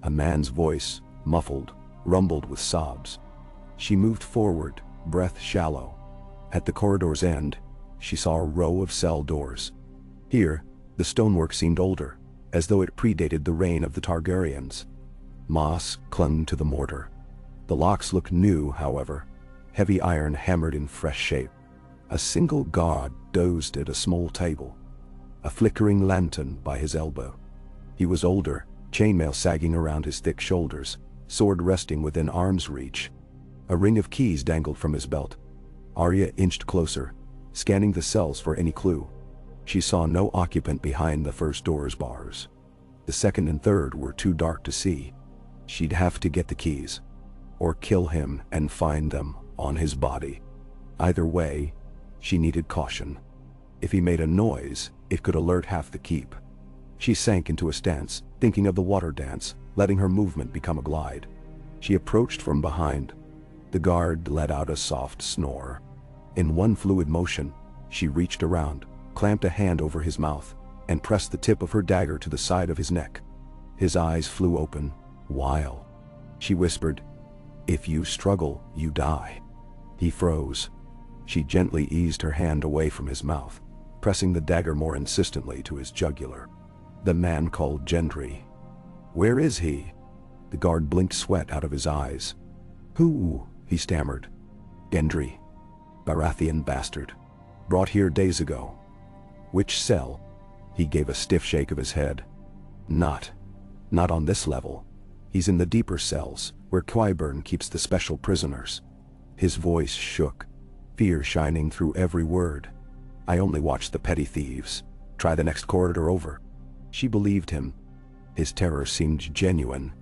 Speaker 1: A man's voice, muffled, rumbled with sobs. She moved forward, breath shallow. At the corridor's end, she saw a row of cell doors. Here, the stonework seemed older, as though it predated the reign of the Targaryens. Moss clung to the mortar. The locks looked new, however, heavy iron hammered in fresh shape. A single guard dozed at a small table, a flickering lantern by his elbow. He was older, chainmail sagging around his thick shoulders, sword resting within arm's reach. A ring of keys dangled from his belt. Arya inched closer, scanning the cells for any clue. She saw no occupant behind the first door's bars. The second and third were too dark to see. She'd have to get the keys, or kill him and find them on his body. Either way, she needed caution. If he made a noise, it could alert half the keep. She sank into a stance, thinking of the water dance, letting her movement become a glide. She approached from behind. The guard let out a soft snore. In one fluid motion, she reached around, clamped a hand over his mouth, and pressed the tip of her dagger to the side of his neck. His eyes flew open, wild. She whispered, "If you struggle, you die." He froze. She gently eased her hand away from his mouth, pressing the dagger more insistently to his jugular. The man called Gendry. "Where is he?" The guard blinked sweat out of his eyes. "Who?" he stammered. "Gendry. Baratheon bastard. Brought here days ago." "Which cell?" He gave a stiff shake of his head. Not on this level. He's in the deeper cells, where Qyburn keeps the special prisoners." His voice shook, fear shining through every word. "I only watch the petty thieves. Try the next corridor over." She believed him. His terror seemed genuine.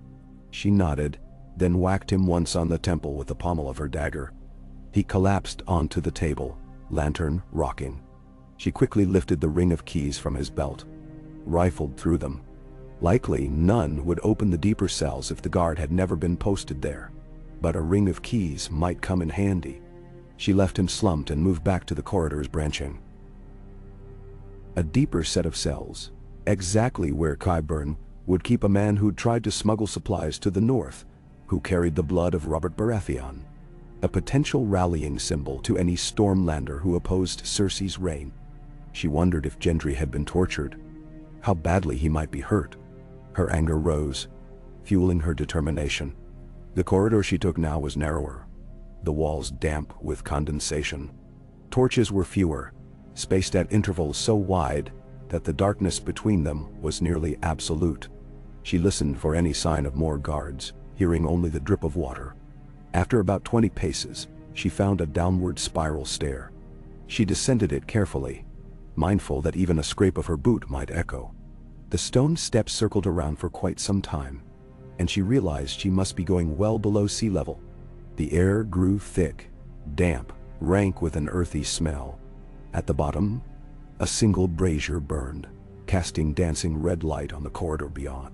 Speaker 1: She nodded, then whacked him once on the temple with the pommel of her dagger. He collapsed onto the table, lantern rocking. She quickly lifted the ring of keys from his belt, rifled through them. Likely none would open the deeper cells if the guard had never been posted there, but a ring of keys might come in handy. She left him slumped and moved back to the corridor's branching. A deeper set of cells, exactly where Qyburn would keep a man who'd tried to smuggle supplies to the north, who carried the blood of Robert Baratheon. A potential rallying symbol to any Stormlander who opposed Cersei's reign. She wondered if Gendry had been tortured, how badly he might be hurt. Her anger rose, fueling her determination. The corridor she took now was narrower, the walls damp with condensation. Torches were fewer, spaced at intervals so wide that the darkness between them was nearly absolute. She listened for any sign of more guards, hearing only the drip of water. After about 20 paces, she found a downward spiral stair. She descended it carefully, mindful that even a scrape of her boot might echo. The stone steps circled around for quite some time, and she realized she must be going well below sea level. The air grew thick, damp, rank with an earthy smell. At the bottom, a single brazier burned, casting dancing red light on the corridor beyond.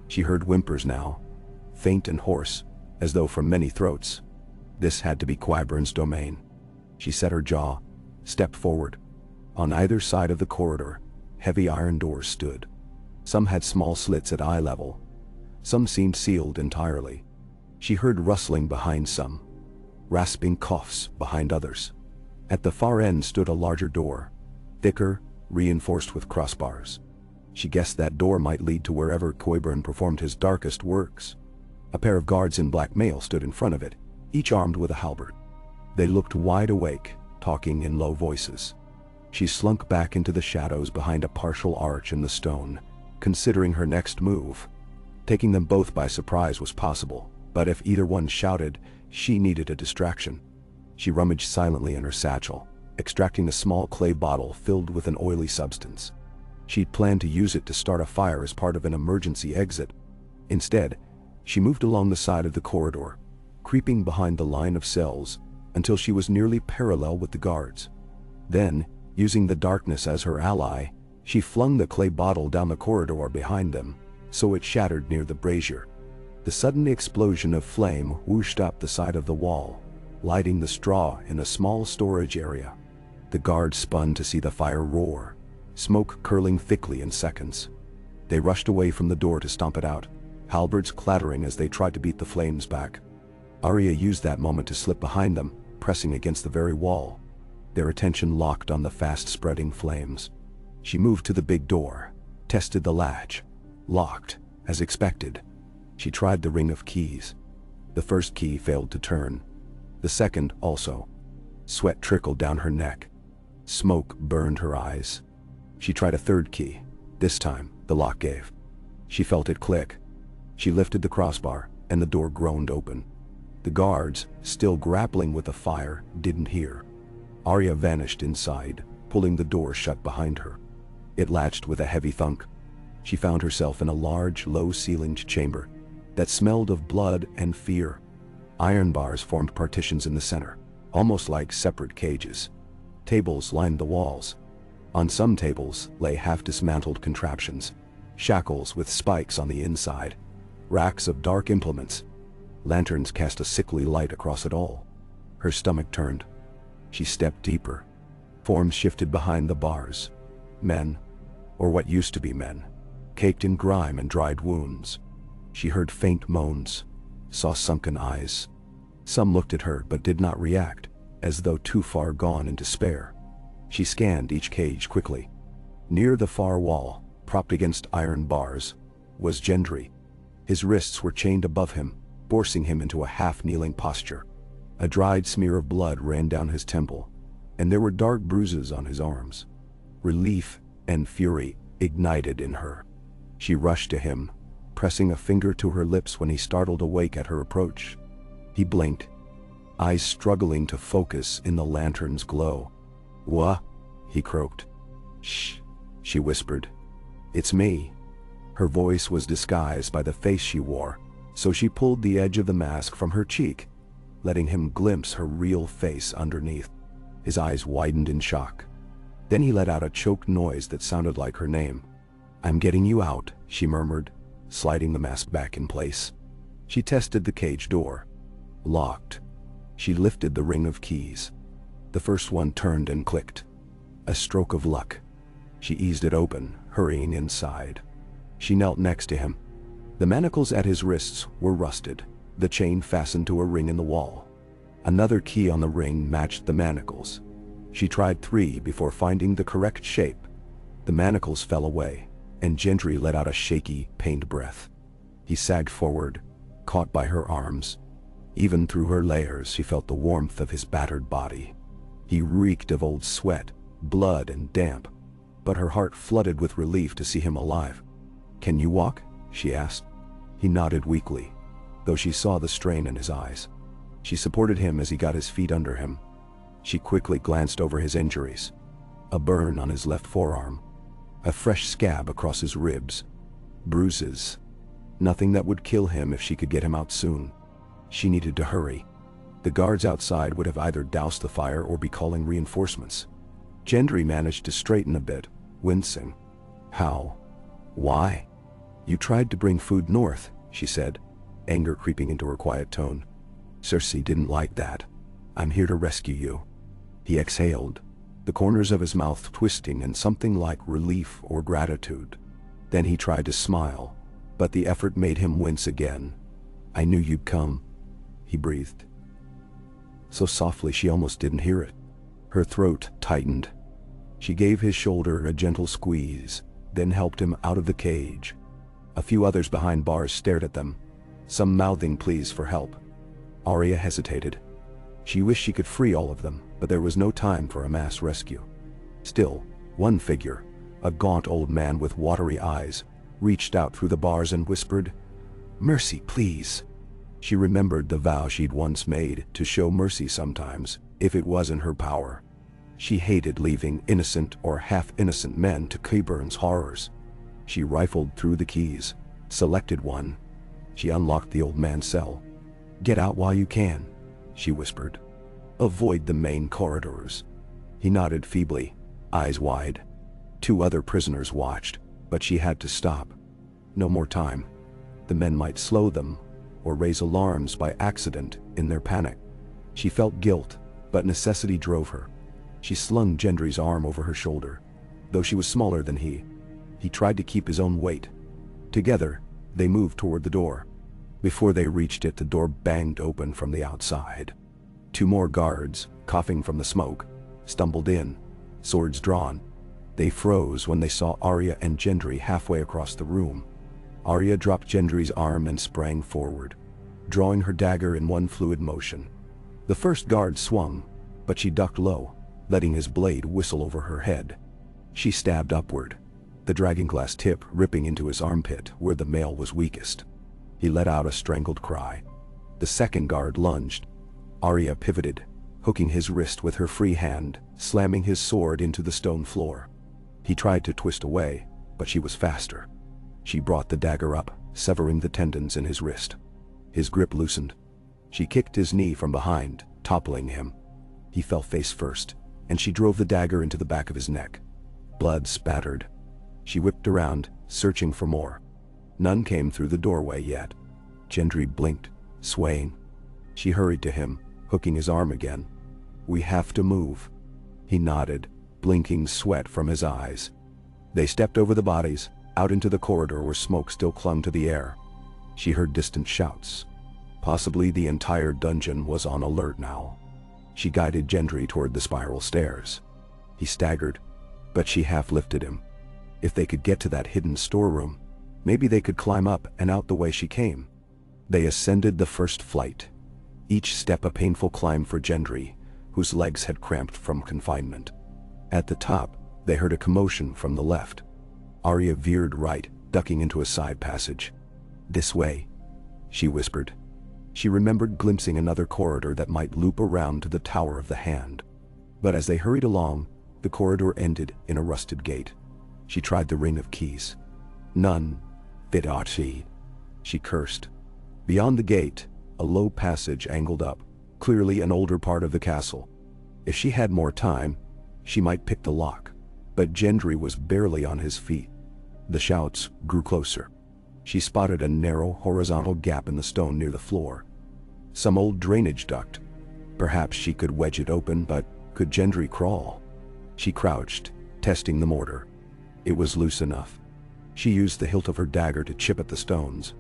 Speaker 1: She heard whimpers now, faint and hoarse, as though from many throats. This had to be Qyburn's domain. She set her jaw, stepped forward. On either side of the corridor, heavy iron doors stood. Some had small slits at eye level. Some seemed sealed entirely. She heard rustling behind some, rasping coughs behind others. At the far end stood a larger door, thicker, reinforced with crossbars. She guessed that door might lead to wherever Qyburn performed his darkest works. A pair of guards in black mail stood in front of it, each armed with a halberd. They looked wide awake, talking in low voices. She slunk back into the shadows behind a partial arch in the stone, considering her next move. Taking them both by surprise was possible, but if either one shouted, she needed a distraction. She rummaged silently in her satchel, extracting a small clay bottle filled with an oily substance. She'd planned to use it to start a fire as part of an emergency exit. Instead, she moved along the side of the corridor, creeping behind the line of cells until she was nearly parallel with the guards. Then, using the darkness as her ally, she flung the clay bottle down the corridor behind them, so it shattered near the brazier. The sudden explosion of flame whooshed up the side of the wall, lighting the straw in a small storage area. The guards spun to see the fire roar, smoke curling thickly in seconds. They rushed away from the door to stomp it out, halberds clattering as they tried to beat the flames back. Arya used that moment to slip behind them, pressing against the very wall. Their attention locked on the fast-spreading flames. She moved to the big door, tested the latch. Locked, as expected. She tried the ring of keys. The first key failed to turn. The second also. Sweat trickled down her neck. Smoke burned her eyes. She tried a third key. This time, the lock gave. She felt it click. She lifted the crossbar, and the door groaned open. The guards, still grappling with the fire, didn't hear. Arya vanished inside, pulling the door shut behind her. It latched with a heavy thunk. She found herself in a large, low-ceilinged chamber that smelled of blood and fear. Iron bars formed partitions in the center, almost like separate cages. Tables lined the walls. On some tables lay half-dismantled contraptions, shackles with spikes on the inside, racks of dark implements. Lanterns cast a sickly light across it all. Her stomach turned. She stepped deeper. Forms shifted behind the bars. Men, or what used to be men, caked in grime and dried wounds. She heard faint moans, saw sunken eyes. Some looked at her but did not react, as though too far gone in despair. She scanned each cage quickly. Near the far wall, propped against iron bars, was Gendry. His wrists were chained above him, forcing him into a half-kneeling posture. A dried smear of blood ran down his temple, and there were dark bruises on his arms. Relief and fury ignited in her. She rushed to him, pressing a finger to her lips when he startled awake at her approach. He blinked, eyes struggling to focus in the lantern's glow. "What?" he croaked. "Shh," she whispered. "It's me." Her voice was disguised by the face she wore, so she pulled the edge of the mask from her cheek, letting him glimpse her real face underneath. His eyes widened in shock. Then he let out a choked noise that sounded like her name. "I'm getting you out," she murmured, sliding the mask back in place. She tested the cage door. Locked. She lifted the ring of keys. The first one turned and clicked. A stroke of luck. She eased it open, hurrying inside. She knelt next to him. The manacles at his wrists were rusted, the chain fastened to a ring in the wall. Another key on the ring matched the manacles. She tried 3 before finding the correct shape. The manacles fell away, and Gendry let out a shaky, pained breath. He sagged forward, caught by her arms. Even through her layers, she felt the warmth of his battered body. He reeked of old sweat, blood, and damp, but her heart flooded with relief to see him alive. "Can you walk?" she asked. He nodded weakly, though she saw the strain in his eyes. She supported him as he got his feet under him. She quickly glanced over his injuries. A burn on his left forearm. A fresh scab across his ribs. Bruises. Nothing that would kill him if she could get him out soon. She needed to hurry. The guards outside would have either doused the fire or be calling reinforcements. Gendry managed to straighten a bit, wincing. "How? Why?" "You tried to bring food north," she said, anger creeping into her quiet tone. "Cersei didn't like that. I'm here to rescue you." He exhaled, the corners of his mouth twisting in something like relief or gratitude. Then he tried to smile, but the effort made him wince again. "I knew you'd come," he breathed. So softly she almost didn't hear it. Her throat tightened. She gave his shoulder a gentle squeeze, then helped him out of the cage. A few others behind bars stared at them, some mouthing pleas for help. Arya hesitated. She wished she could free all of them, but there was no time for a mass rescue. Still, one figure, a gaunt old man with watery eyes, reached out through the bars and whispered, "Mercy, please." She remembered the vow she'd once made to show mercy sometimes, if it was in her power. She hated leaving innocent or half-innocent men to Cleburne's horrors. She rifled through the keys, selected one. She unlocked the old man's cell. "Get out while you can," she whispered. "Avoid the main corridors." He nodded feebly, eyes wide. 2 other prisoners watched, but she had to stop. No more time. The men might slow them, or raise alarms by accident in their panic. She felt guilt, but necessity drove her. She slung Gendry's arm over her shoulder. Though she was smaller than he tried to keep his own weight. Together, they moved toward the door. Before they reached it, the door banged open from the outside. 2 more guards, coughing from the smoke, stumbled in, swords drawn. They froze when they saw Arya and Gendry halfway across the room. Arya dropped Gendry's arm and sprang forward, drawing her dagger in one fluid motion. The first guard swung, but she ducked low, letting his blade whistle over her head. She stabbed upward, the dragonglass tip ripping into his armpit where the mail was weakest. He let out a strangled cry. The second guard lunged. Arya pivoted, hooking his wrist with her free hand, slamming his sword into the stone floor. He tried to twist away, but she was faster. She brought the dagger up, severing the tendons in his wrist. His grip loosened. She kicked his knee from behind, toppling him. He fell face first, and she drove the dagger into the back of his neck. Blood spattered. She whipped around, searching for more. None came through the doorway yet. Gendry blinked, swaying. She hurried to him, hooking his arm again. "We have to move." He nodded, blinking sweat from his eyes. They stepped over the bodies, out into the corridor where smoke still clung to the air. She heard distant shouts. Possibly the entire dungeon was on alert now. She guided Gendry toward the spiral stairs. He staggered, but she half lifted him. If they could get to that hidden storeroom, maybe they could climb up and out the way she came. They ascended the first flight, each step a painful climb for Gendry, whose legs had cramped from confinement. At the top, they heard a commotion from the left. Arya veered right, ducking into a side passage. "This way," she whispered. She remembered glimpsing another corridor that might loop around to the Tower of the Hand. But as they hurried along, the corridor ended in a rusted gate. She tried the ring of keys. "None fit Archie," she cursed. Beyond the gate, a low passage angled up, clearly an older part of the castle. If she had more time, she might pick the lock. But Gendry was barely on his feet. The shouts grew closer. She spotted a narrow, horizontal gap in the stone near the floor. Some old drainage duct. Perhaps she could wedge it open, but could Gendry crawl? She crouched, testing the mortar. It was loose enough. She used the hilt of her dagger to chip at the stones.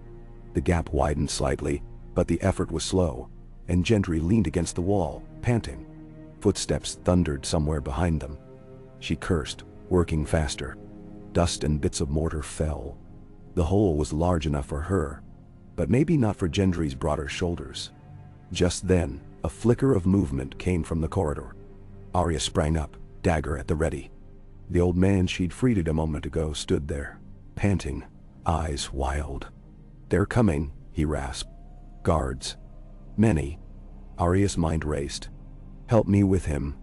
Speaker 1: The gap widened slightly, but the effort was slow, and Gendry leaned against the wall, panting. Footsteps thundered somewhere behind them. She cursed, working faster. Dust and bits of mortar fell. The hole was large enough for her, but maybe not for Gendry's broader shoulders. Just then, a flicker of movement came from the corridor. Arya sprang up, dagger at the ready. The old man she'd freed a moment ago stood there, panting, eyes wild. "They're coming," he rasped. "Guards. Many." Arya's mind raced. "Help me with him,"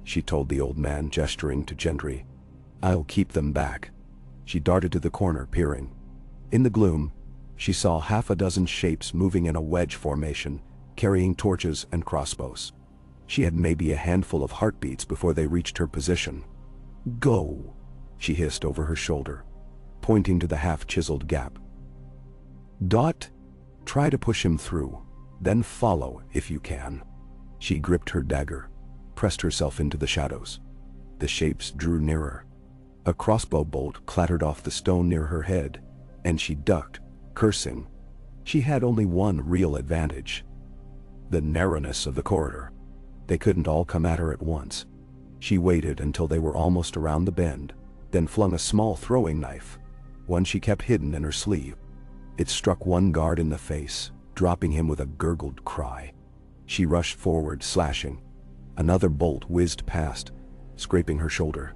Speaker 1: she told the old man, gesturing to Gendry. "I'll keep them back." She darted to the corner, peering. In the gloom, she saw half a dozen shapes moving in a wedge formation, carrying torches and crossbows. She had maybe a handful of heartbeats before they reached her position. "Go," she hissed over her shoulder, pointing to the half-chiseled gap. Try to push him through, then follow if you can." She gripped her dagger, pressed herself into the shadows. The shapes drew nearer. A crossbow bolt clattered off the stone near her head, and she ducked, cursing. She had only one real advantage: the narrowness of the corridor. They couldn't all come at her at once. She waited until they were almost around the bend, then flung a small throwing knife, one she kept hidden in her sleeve. It struck one guard in the face, dropping him with a gurgled cry. She rushed forward, slashing. Another bolt whizzed past, scraping her shoulder.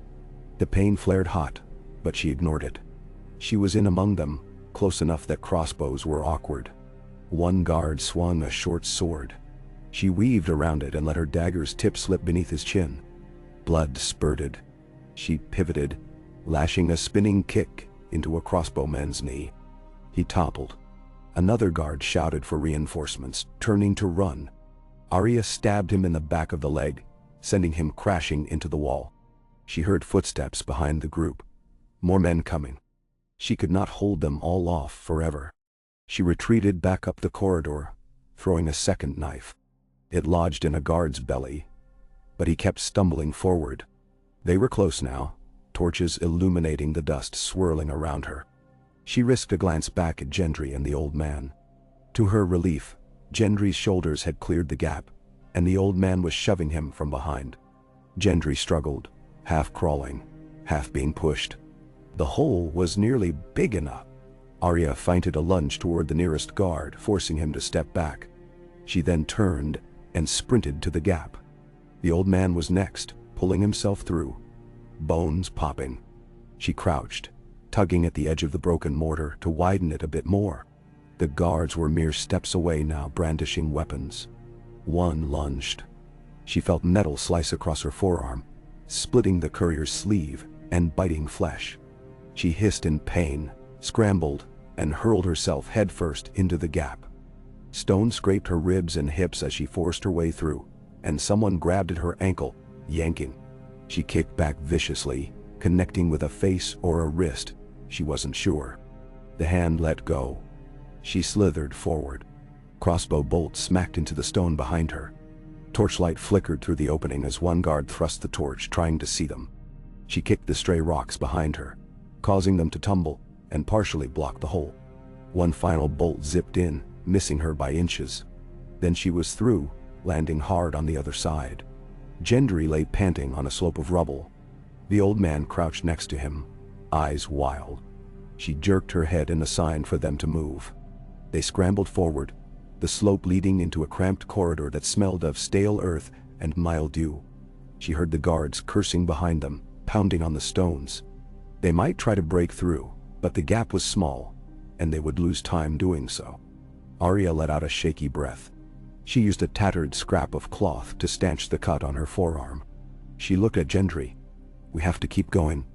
Speaker 1: The pain flared hot, but she ignored it. She was in among them, close enough that crossbows were awkward. One guard swung a short sword. She weaved around it and let her dagger's tip slip beneath his chin. Blood spurted. She pivoted, lashing a spinning kick into a crossbowman's knee. He toppled. Another guard shouted for reinforcements, turning to run. Arya stabbed him in the back of the leg, sending him crashing into the wall. She heard footsteps behind the group. More men coming. She could not hold them all off forever. She retreated back up the corridor, throwing a second knife. It lodged in a guard's belly, but he kept stumbling forward. They were close now, torches illuminating the dust swirling around her. She risked a glance back at Gendry and the old man. To her relief, Gendry's shoulders had cleared the gap, and the old man was shoving him from behind. Gendry struggled, half crawling, half being pushed. The hole was nearly big enough. Arya feinted a lunge toward the nearest guard, forcing him to step back. She then turned and sprinted to the gap. The old man was next, pulling himself through, bones popping. She crouched, tugging at the edge of the broken mortar to widen it a bit more. The guards were mere steps away now, brandishing weapons. One lunged. She felt metal slice across her forearm, splitting the courier's sleeve and biting flesh. She hissed in pain, scrambled, and hurled herself headfirst into the gap. Stone scraped her ribs and hips as she forced her way through, and someone grabbed at her ankle, yanking. She kicked back viciously, connecting with a face or a wrist. She wasn't sure. The hand let go. She slithered forward. Crossbow bolts smacked into the stone behind her. Torchlight flickered through the opening as one guard thrust the torch, trying to see them. She kicked the stray rocks behind her, causing them to tumble and partially block the hole. One final bolt zipped in, missing her by inches. Then she was through, landing hard on the other side. Gendry lay panting on a slope of rubble. The old man crouched next to him, eyes wild. She jerked her head in a sign for them to move. They scrambled forward, the slope leading into a cramped corridor that smelled of stale earth and mildew. She heard the guards cursing behind them, pounding on the stones. They might try to break through, but the gap was small, and they would lose time doing so. Arya let out a shaky breath. She used a tattered scrap of cloth to stanch the cut on her forearm. She looked at Gendry. "We have to keep going.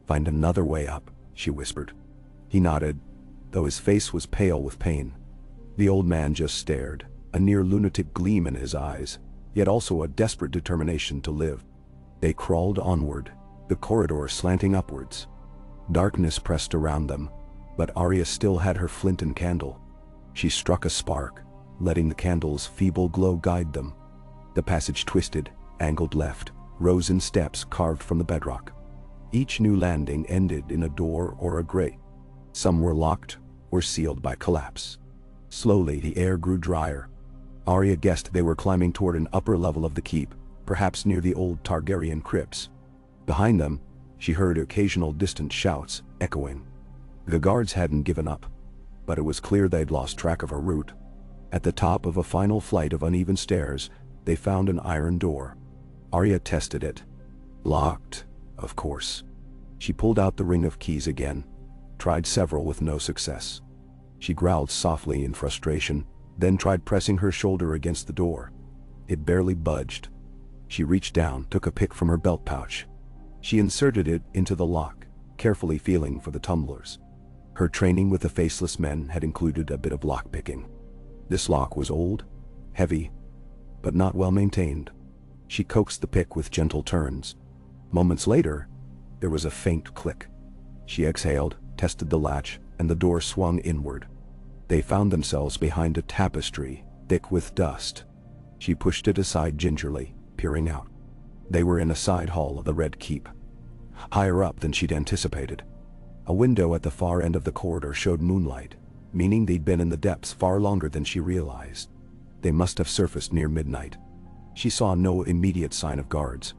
Speaker 1: Find another way up," she whispered. He nodded, though his face was pale with pain. The old man just stared, a near lunatic gleam in his eyes, yet also a desperate determination to live. They crawled onward, the corridor slanting upwards. Darkness pressed around them, but Arya still had her flint and candle. She struck a spark, letting the candle's feeble glow guide them. The passage twisted, angled left, rose in steps carved from the bedrock. Each new landing ended in a door or a grate. Some were locked or sealed by collapse. Slowly the air grew drier. Arya guessed they were climbing toward an upper level of the keep, perhaps near the old Targaryen crypts. Behind them, she heard occasional distant shouts echoing. The guards hadn't given up, but it was clear they'd lost track of her route. At the top of a final flight of uneven stairs, they found an iron door. Arya tested it. Locked, of course. She pulled out the ring of keys again, tried several with no success. She growled softly in frustration, then tried pressing her shoulder against the door. It barely budged. She reached down, took a pick from her belt pouch. She inserted it into the lock, carefully feeling for the tumblers. Her training with the Faceless Men had included a bit of lockpicking. This lock was old, heavy, but not well maintained. She coaxed the pick with gentle turns. Moments later, there was a faint click. She exhaled, tested the latch, and the door swung inward. They found themselves behind a tapestry, thick with dust. She pushed it aside gingerly, peering out. They were in a side hall of the Red Keep, higher up than she'd anticipated. A window at the far end of the corridor showed moonlight, meaning they'd been in the depths far longer than she realized. They must have surfaced near midnight. She saw no immediate sign of guards.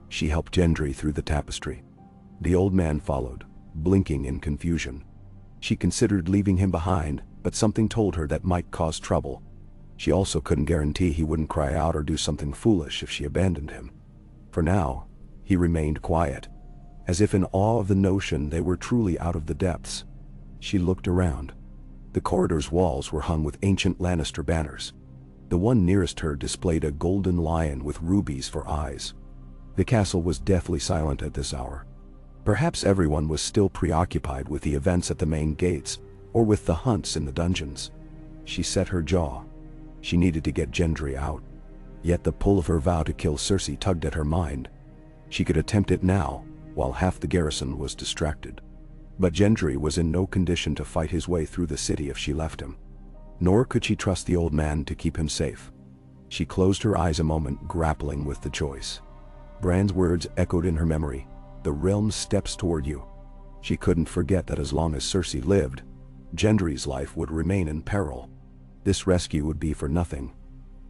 Speaker 1: She helped Gendry through the tapestry. The old man followed, blinking in confusion. She considered leaving him behind, but something told her that might cause trouble. She also couldn't guarantee he wouldn't cry out or do something foolish if she abandoned him. For now, he remained quiet, as if in awe of the notion they were truly out of the depths. She looked around. The corridor's walls were hung with ancient Lannister banners. The one nearest her displayed a golden lion with rubies for eyes. The castle was deathly silent at this hour. Perhaps everyone was still preoccupied with the events at the main gates, or with the hunts in the dungeons. She set her jaw. She needed to get Gendry out. Yet the pull of her vow to kill Cersei tugged at her mind. She could attempt it now, while half the garrison was distracted. But Gendry was in no condition to fight his way through the city if she left him. Nor could she trust the old man to keep him safe. She closed her eyes a moment, grappling with the choice. Bran's words echoed in her memory. The realm steps toward you. She couldn't forget that as long as Cersei lived, Gendry's life would remain in peril. This rescue would be for nothing.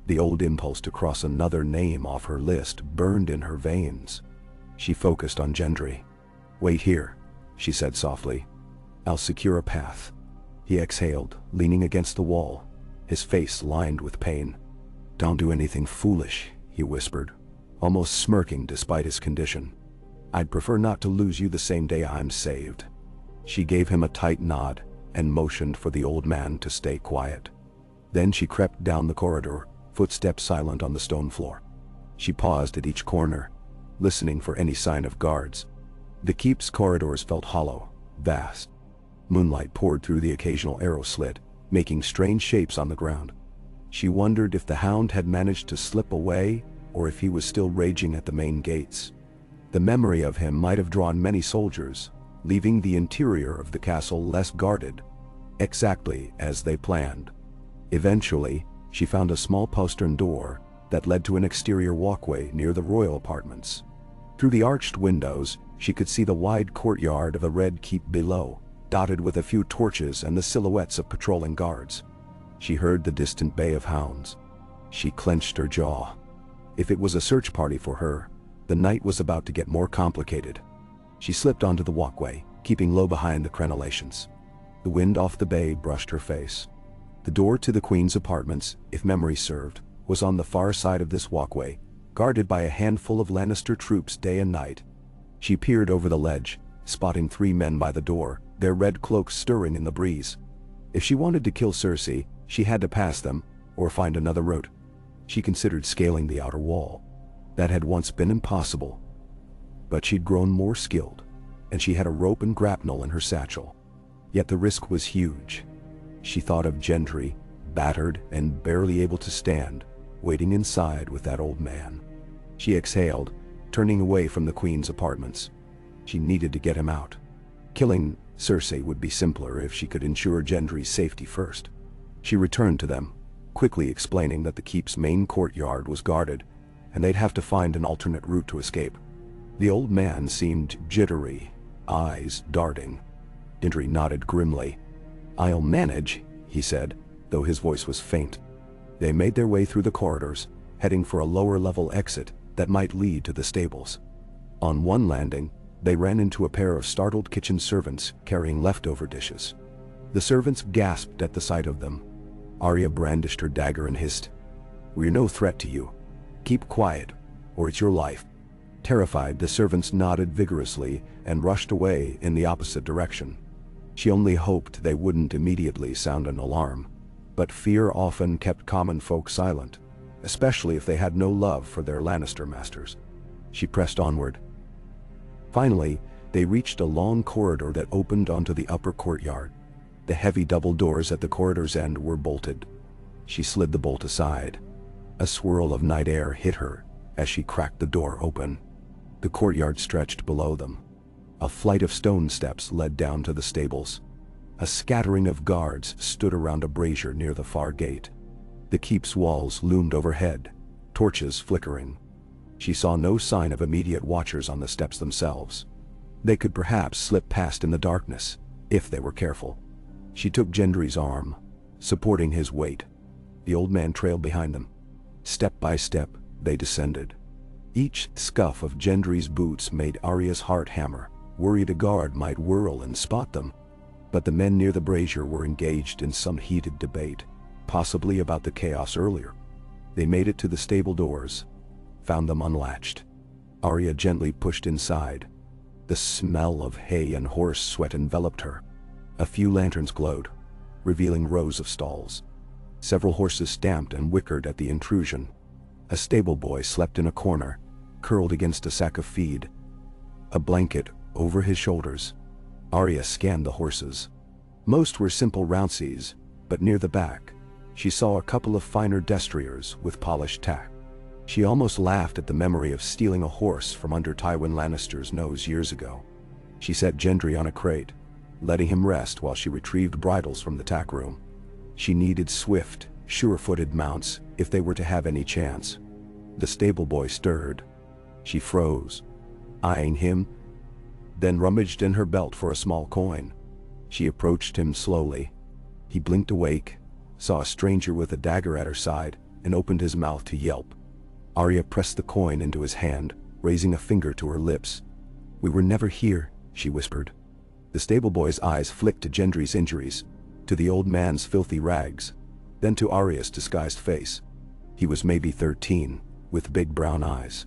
Speaker 1: The old impulse to cross another name off her list burned in her veins. She focused on Gendry. "Wait here," she said softly. "I'll secure a path." He exhaled, leaning against the wall, his face lined with pain. "Don't do anything foolish," he whispered, almost smirking despite his condition. "I'd prefer not to lose you the same day I'm saved." She gave him a tight nod and motioned for the old man to stay quiet. Then she crept down the corridor, footsteps silent on the stone floor. She paused at each corner, listening for any sign of guards. The keep's corridors felt hollow, vast. Moonlight poured through the occasional arrow slit, making strange shapes on the ground. She wondered if the hound had managed to slip away, or if he was still raging at the main gates. The memory of him might have drawn many soldiers, leaving the interior of the castle less guarded, exactly as they planned. Eventually, she found a small postern door that led to an exterior walkway near the royal apartments. Through the arched windows, she could see the wide courtyard of the Red Keep below, dotted with a few torches and the silhouettes of patrolling guards. She heard the distant bay of hounds. She clenched her jaw. If it was a search party for her, the night was about to get more complicated. She slipped onto the walkway, keeping low behind the crenellations. The wind off the bay brushed her face. The door to the Queen's apartments, if memory served, was on the far side of this walkway, guarded by a handful of Lannister troops day and night. She peered over the ledge, spotting 3 men by the door, their red cloaks stirring in the breeze. If she wanted to kill Cersei, she had to pass them, or find another route. She considered scaling the outer wall. That had once been impossible. But she'd grown more skilled, and she had a rope and grapnel in her satchel. Yet the risk was huge. She thought of Gendry, battered and barely able to stand, waiting inside with that old man. She exhaled, turning away from the Queen's apartments. She needed to get him out. Killing Cersei would be simpler if she could ensure Gendry's safety first. She returned to them, quickly explaining that the keep's main courtyard was guarded, and they'd have to find an alternate route to escape. The old man seemed jittery, eyes darting. Gendry nodded grimly. "I'll manage," he said, though his voice was faint. They made their way through the corridors, heading for a lower-level exit that might lead to the stables. On one landing, they ran into a pair of startled kitchen servants carrying leftover dishes. The servants gasped at the sight of them. Arya brandished her dagger and hissed, "We're no threat to you. Keep quiet, or it's your life." Terrified, the servants nodded vigorously and rushed away in the opposite direction. She only hoped they wouldn't immediately sound an alarm, but fear often kept common folk silent, especially if they had no love for their Lannister masters. She pressed onward. Finally, they reached a long corridor that opened onto the upper courtyard. The heavy double doors at the corridor's end were bolted. She slid the bolt aside. A swirl of night air hit her as she cracked the door open. The courtyard stretched below them. A flight of stone steps led down to the stables. A scattering of guards stood around a brazier near the far gate. The keep's walls loomed overhead, torches flickering. She saw no sign of immediate watchers on the steps themselves. They could perhaps slip past in the darkness, if they were careful. She took Gendry's arm, supporting his weight. The old man trailed behind them. Step by step, they descended. Each scuff of Gendry's boots made Arya's heart hammer, worried a guard might whirl and spot them. But the men near the brazier were engaged in some heated debate, possibly about the chaos earlier. They made it to the stable doors, found them unlatched. Arya gently pushed inside. The smell of hay and horse sweat enveloped her. A few lanterns glowed, revealing rows of stalls. Several horses stamped and whickered at the intrusion. A stable boy slept in a corner, curled against a sack of feed, a blanket over his shoulders. Arya scanned the horses. Most were simple rounceys, but near the back, she saw a couple of finer destriers with polished tack. She almost laughed at the memory of stealing a horse from under Tywin Lannister's nose years ago. She set Gendry on a crate, letting him rest while she retrieved bridles from the tack room. She needed swift, sure-footed mounts if they were to have any chance. The stable boy stirred. She froze, eyeing him, then rummaged in her belt for a small coin. She approached him slowly. He blinked awake, saw a stranger with a dagger at her side, and opened his mouth to yelp. Arya pressed the coin into his hand, raising a finger to her lips. "We were never here," she whispered. The stable boy's eyes flicked to Gendry's injuries, to the old man's filthy rags, then to Arya's disguised face. He was maybe 13, with big brown eyes.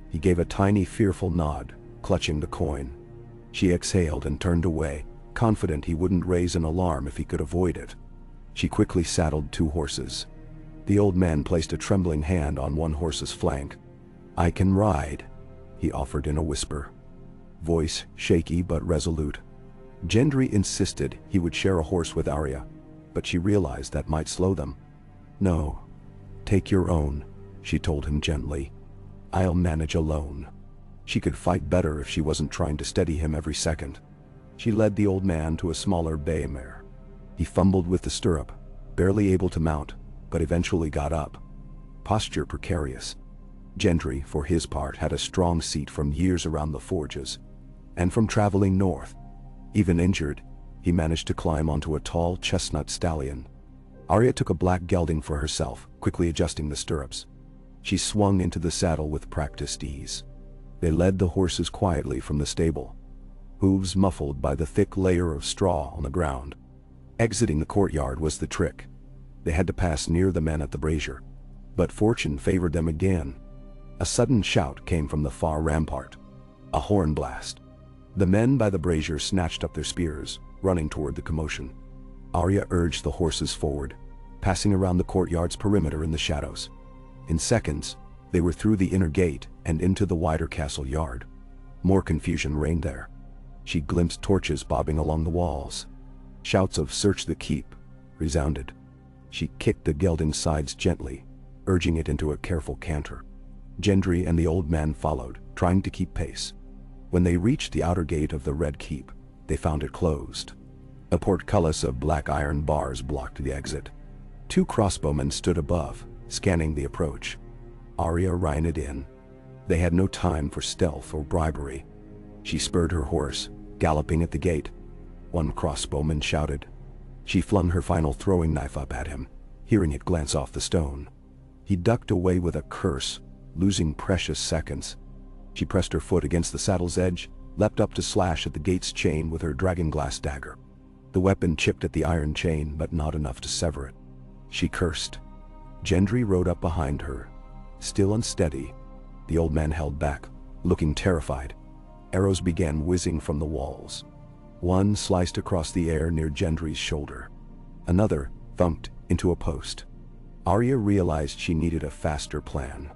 Speaker 1: He gave a tiny fearful nod, clutching the coin. She exhaled and turned away, confident he wouldn't raise an alarm if he could avoid it. She quickly saddled 2 horses. The old man placed a trembling hand on one horse's flank. "I can ride," he offered in a whisper. Voice shaky but resolute. Gendry insisted he would share a horse with Arya, but she realized that might slow them. "No, take your own," she told him gently. "I'll manage alone." She could fight better if she wasn't trying to steady him every second. She led the old man to a smaller bay mare. He fumbled with the stirrup, barely able to mount, but eventually got up. Posture precarious. Gendry, for his part, had a strong seat from years around the forges, and from traveling north. Even injured, he managed to climb onto a tall chestnut stallion. Arya took a black gelding for herself, quickly adjusting the stirrups. She swung into the saddle with practiced ease. They led the horses quietly from the stable, hooves muffled by the thick layer of straw on the ground. Exiting the courtyard was the trick. They had to pass near the men at the brazier. But fortune favored them again. A sudden shout came from the far rampart. A horn blast. The men by the brazier snatched up their spears, running toward the commotion. Arya urged the horses forward, passing around the courtyard's perimeter in the shadows. In seconds, they were through the inner gate and into the wider castle yard. More confusion reigned there. She glimpsed torches bobbing along the walls. Shouts of "Search the keep" resounded. She kicked the gelding's sides gently, urging it into a careful canter. Gendry and the old man followed, trying to keep pace. When they reached the outer gate of the Red Keep, they found it closed. A portcullis of black iron bars blocked the exit. 2 crossbowmen stood above, scanning the approach. Arya reined in. They had no time for stealth or bribery. She spurred her horse, galloping at the gate. One crossbowman shouted. She flung her final throwing knife up at him, hearing it glance off the stone. He ducked away with a curse, losing precious seconds. She pressed her foot against the saddle's edge, leapt up to slash at the gate's chain with her dragonglass dagger. The weapon chipped at the iron chain, but not enough to sever it. She cursed. Gendry rode up behind her, still unsteady. The old man held back, looking terrified. Arrows began whizzing from the walls. One sliced across the air near Gendry's shoulder. Another thumped into a post. Arya realized she needed a faster plan.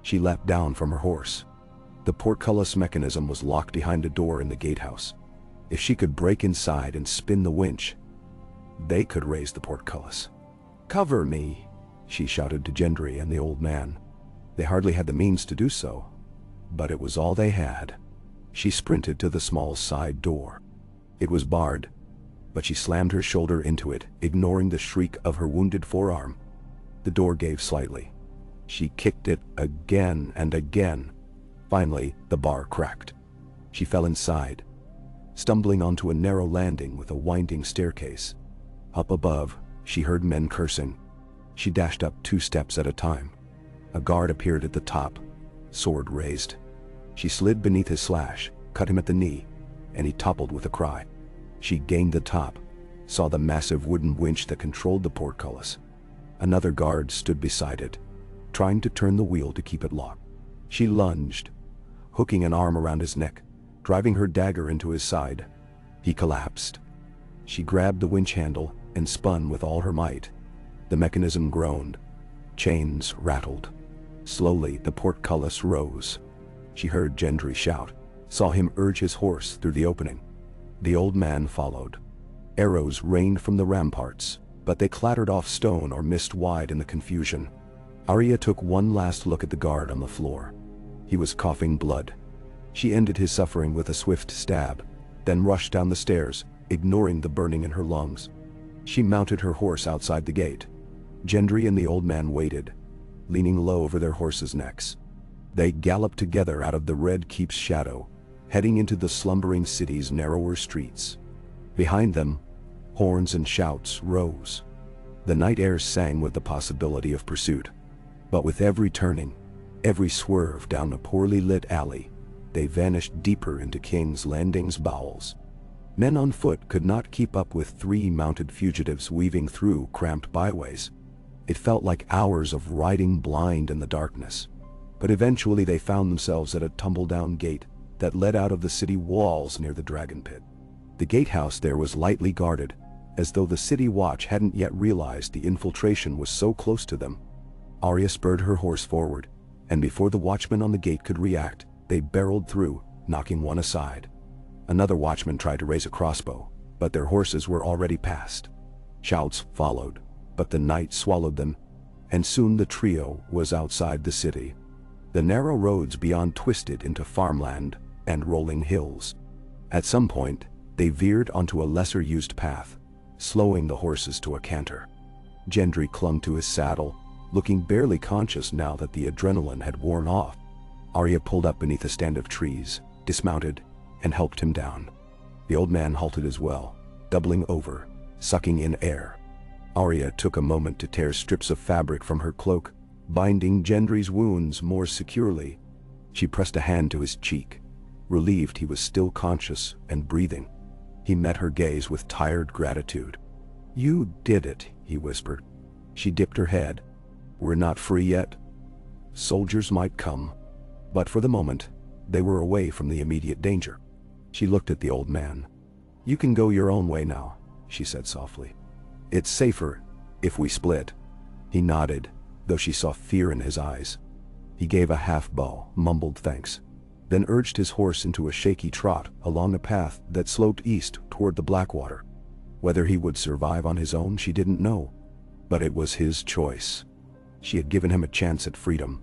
Speaker 1: She leapt down from her horse. The portcullis mechanism was locked behind a door in the gatehouse. If she could break inside and spin the winch, they could raise the portcullis. "Cover me," she shouted to Gendry and the old man. They hardly had the means to do so, but it was all they had. She sprinted to the small side door. It was barred, but she slammed her shoulder into it, ignoring the shriek of her wounded forearm. The door gave slightly. She kicked it again and again. Finally, the bar cracked. She fell inside, stumbling onto a narrow landing with a winding staircase. Up above, she heard men cursing. She dashed up 2 steps at a time. A guard appeared at the top, sword raised. She slid beneath his slash, cut him at the knee, and he toppled with a cry. She gained the top, saw the massive wooden winch that controlled the portcullis. Another guard stood beside it, trying to turn the wheel to keep it locked. She lunged, hooking an arm around his neck, driving her dagger into his side. He collapsed. She grabbed the winch handle and spun with all her might. The mechanism groaned. Chains rattled. Slowly, the portcullis rose. She heard Gendry shout, saw him urge his horse through the opening. The old man followed. Arrows rained from the ramparts, but they clattered off stone or missed wide in the confusion. Arya took one last look at the guard on the floor. He was coughing blood. She ended his suffering with a swift stab, then rushed down the stairs, ignoring the burning in her lungs. She mounted her horse outside the gate. Gendry and the old man waited, leaning low over their horses' necks. They galloped together out of the Red Keep's shadow, heading into the slumbering city's narrower streets. Behind them, horns and shouts rose. The night air sang with the possibility of pursuit. But with every turning, every swerve down a poorly lit alley, they vanished deeper into King's Landing's bowels. Men on foot could not keep up with 3 mounted fugitives weaving through cramped byways. It felt like hours of riding blind in the darkness. But eventually they found themselves at a tumble-down gate that led out of the city walls near the Dragon Pit. The gatehouse there was lightly guarded, as though the city watch hadn't yet realized the infiltration was so close to them. Arya spurred her horse forward, and before the watchman on the gate could react, they barreled through, knocking one aside. Another watchman tried to raise a crossbow, but their horses were already past. Shouts followed, but the night swallowed them, and soon the trio was outside the city. The narrow roads beyond twisted into farmland and rolling hills. At some point, they veered onto a lesser-used path, slowing the horses to a canter. Gendry clung to his saddle, looking barely conscious now that the adrenaline had worn off. Arya pulled up beneath a stand of trees, dismounted, and helped him down. The old man halted as well, doubling over, sucking in air. Arya took a moment to tear strips of fabric from her cloak, binding Gendry's wounds more securely. She pressed a hand to his cheek, relieved he was still conscious and breathing. He met her gaze with tired gratitude. "You did it," he whispered. She dipped her head. "We're not free yet. Soldiers might come." But for the moment, they were away from the immediate danger. She looked at the old man. "You can go your own way now," she said softly. "It's safer if we split." He nodded, though she saw fear in his eyes. He gave a half-bow, mumbled thanks, then urged his horse into a shaky trot along a path that sloped east toward the Blackwater. Whether he would survive on his own, she didn't know. But it was his choice. She had given him a chance at freedom.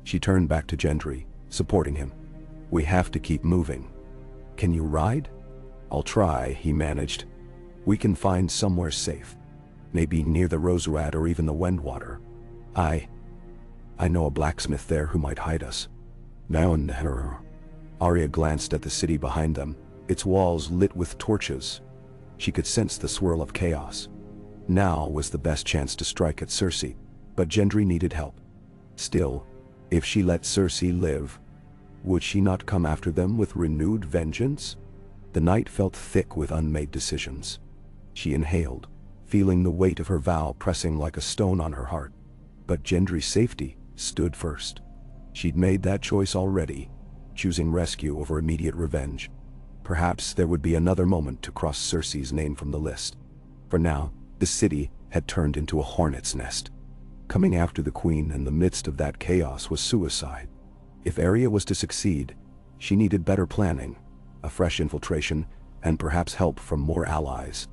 Speaker 1: She turned back to Gendry, supporting him. "We have to keep moving. Can you ride?" "I'll try," he managed. "We can find somewhere safe. Maybe near the Roserat or even the Wendwater. I know a blacksmith there who might hide us." Arya glanced at the city behind them, its walls lit with torches. She could sense the swirl of chaos. Now was the best chance to strike at Cersei, but Gendry needed help. Still, if she let Cersei live, would she not come after them with renewed vengeance? The night felt thick with unmade decisions. She inhaled, feeling the weight of her vow pressing like a stone on her heart. But Gendry's safety stood first. She'd made that choice already, choosing rescue over immediate revenge. Perhaps there would be another moment to cross Cersei's name from the list. For now, the city had turned into a hornet's nest. Coming after the queen in the midst of that chaos was suicide. If Arya was to succeed, she needed better planning, a fresh infiltration, and perhaps help from more allies.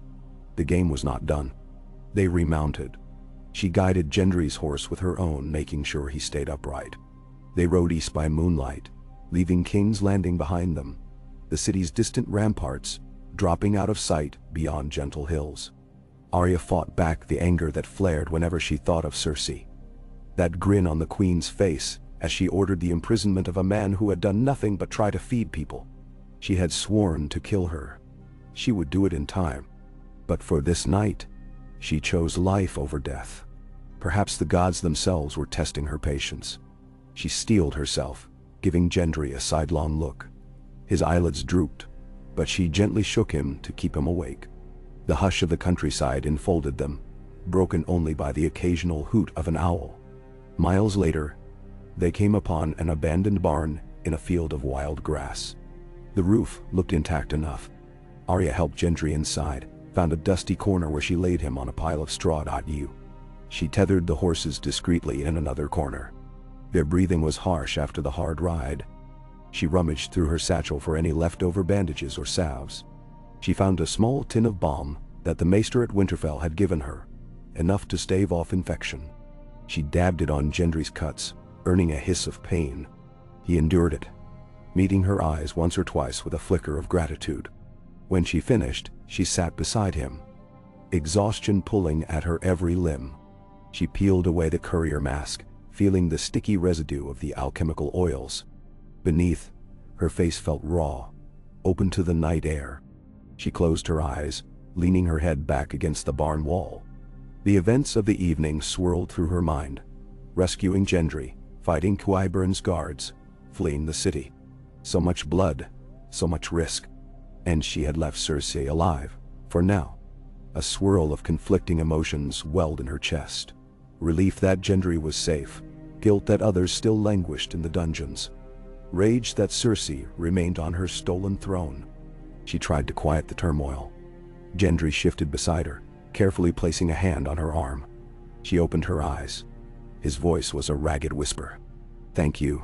Speaker 1: The game was not done. They remounted. She guided Gendry's horse with her own, making sure he stayed upright. They rode east by moonlight, leaving King's Landing behind them, the city's distant ramparts dropping out of sight beyond gentle hills. Arya fought back the anger that flared whenever she thought of Cersei. That grin on the queen's face as she ordered the imprisonment of a man who had done nothing but try to feed people. She had sworn to kill her. She would do it in time. But for this night, she chose life over death. Perhaps the gods themselves were testing her patience. She steeled herself, giving Gendry a sidelong look. His eyelids drooped, but she gently shook him to keep him awake. The hush of the countryside enfolded them, broken only by the occasional hoot of an owl. Miles later, they came upon an abandoned barn in a field of wild grass. The roof looked intact enough. Arya helped Gendry inside, found a dusty corner where she laid him on a pile of straw. She tethered the horses discreetly in another corner. Their breathing was harsh after the hard ride. She rummaged through her satchel for any leftover bandages or salves. She found a small tin of balm that the maester at Winterfell had given her, enough to stave off infection. She dabbed it on Gendry's cuts, earning a hiss of pain. He endured it, meeting her eyes once or twice with a flicker of gratitude. When she finished, she sat beside him, exhaustion pulling at her every limb. She peeled away the courier mask, feeling the sticky residue of the alchemical oils. Beneath, her face felt raw, open to the night air. She closed her eyes, leaning her head back against the barn wall. The events of the evening swirled through her mind. Rescuing Gendry, fighting Qyburn's guards, fleeing the city. So much blood, so much risk. And she had left Cersei alive, for now. A swirl of conflicting emotions welled in her chest. Relief that Gendry was safe, guilt that others still languished in the dungeons. Rage that Cersei remained on her stolen throne. She tried to quiet the turmoil. Gendry shifted beside her, carefully placing a hand on her arm. She opened her eyes. His voice was a ragged whisper. "Thank you.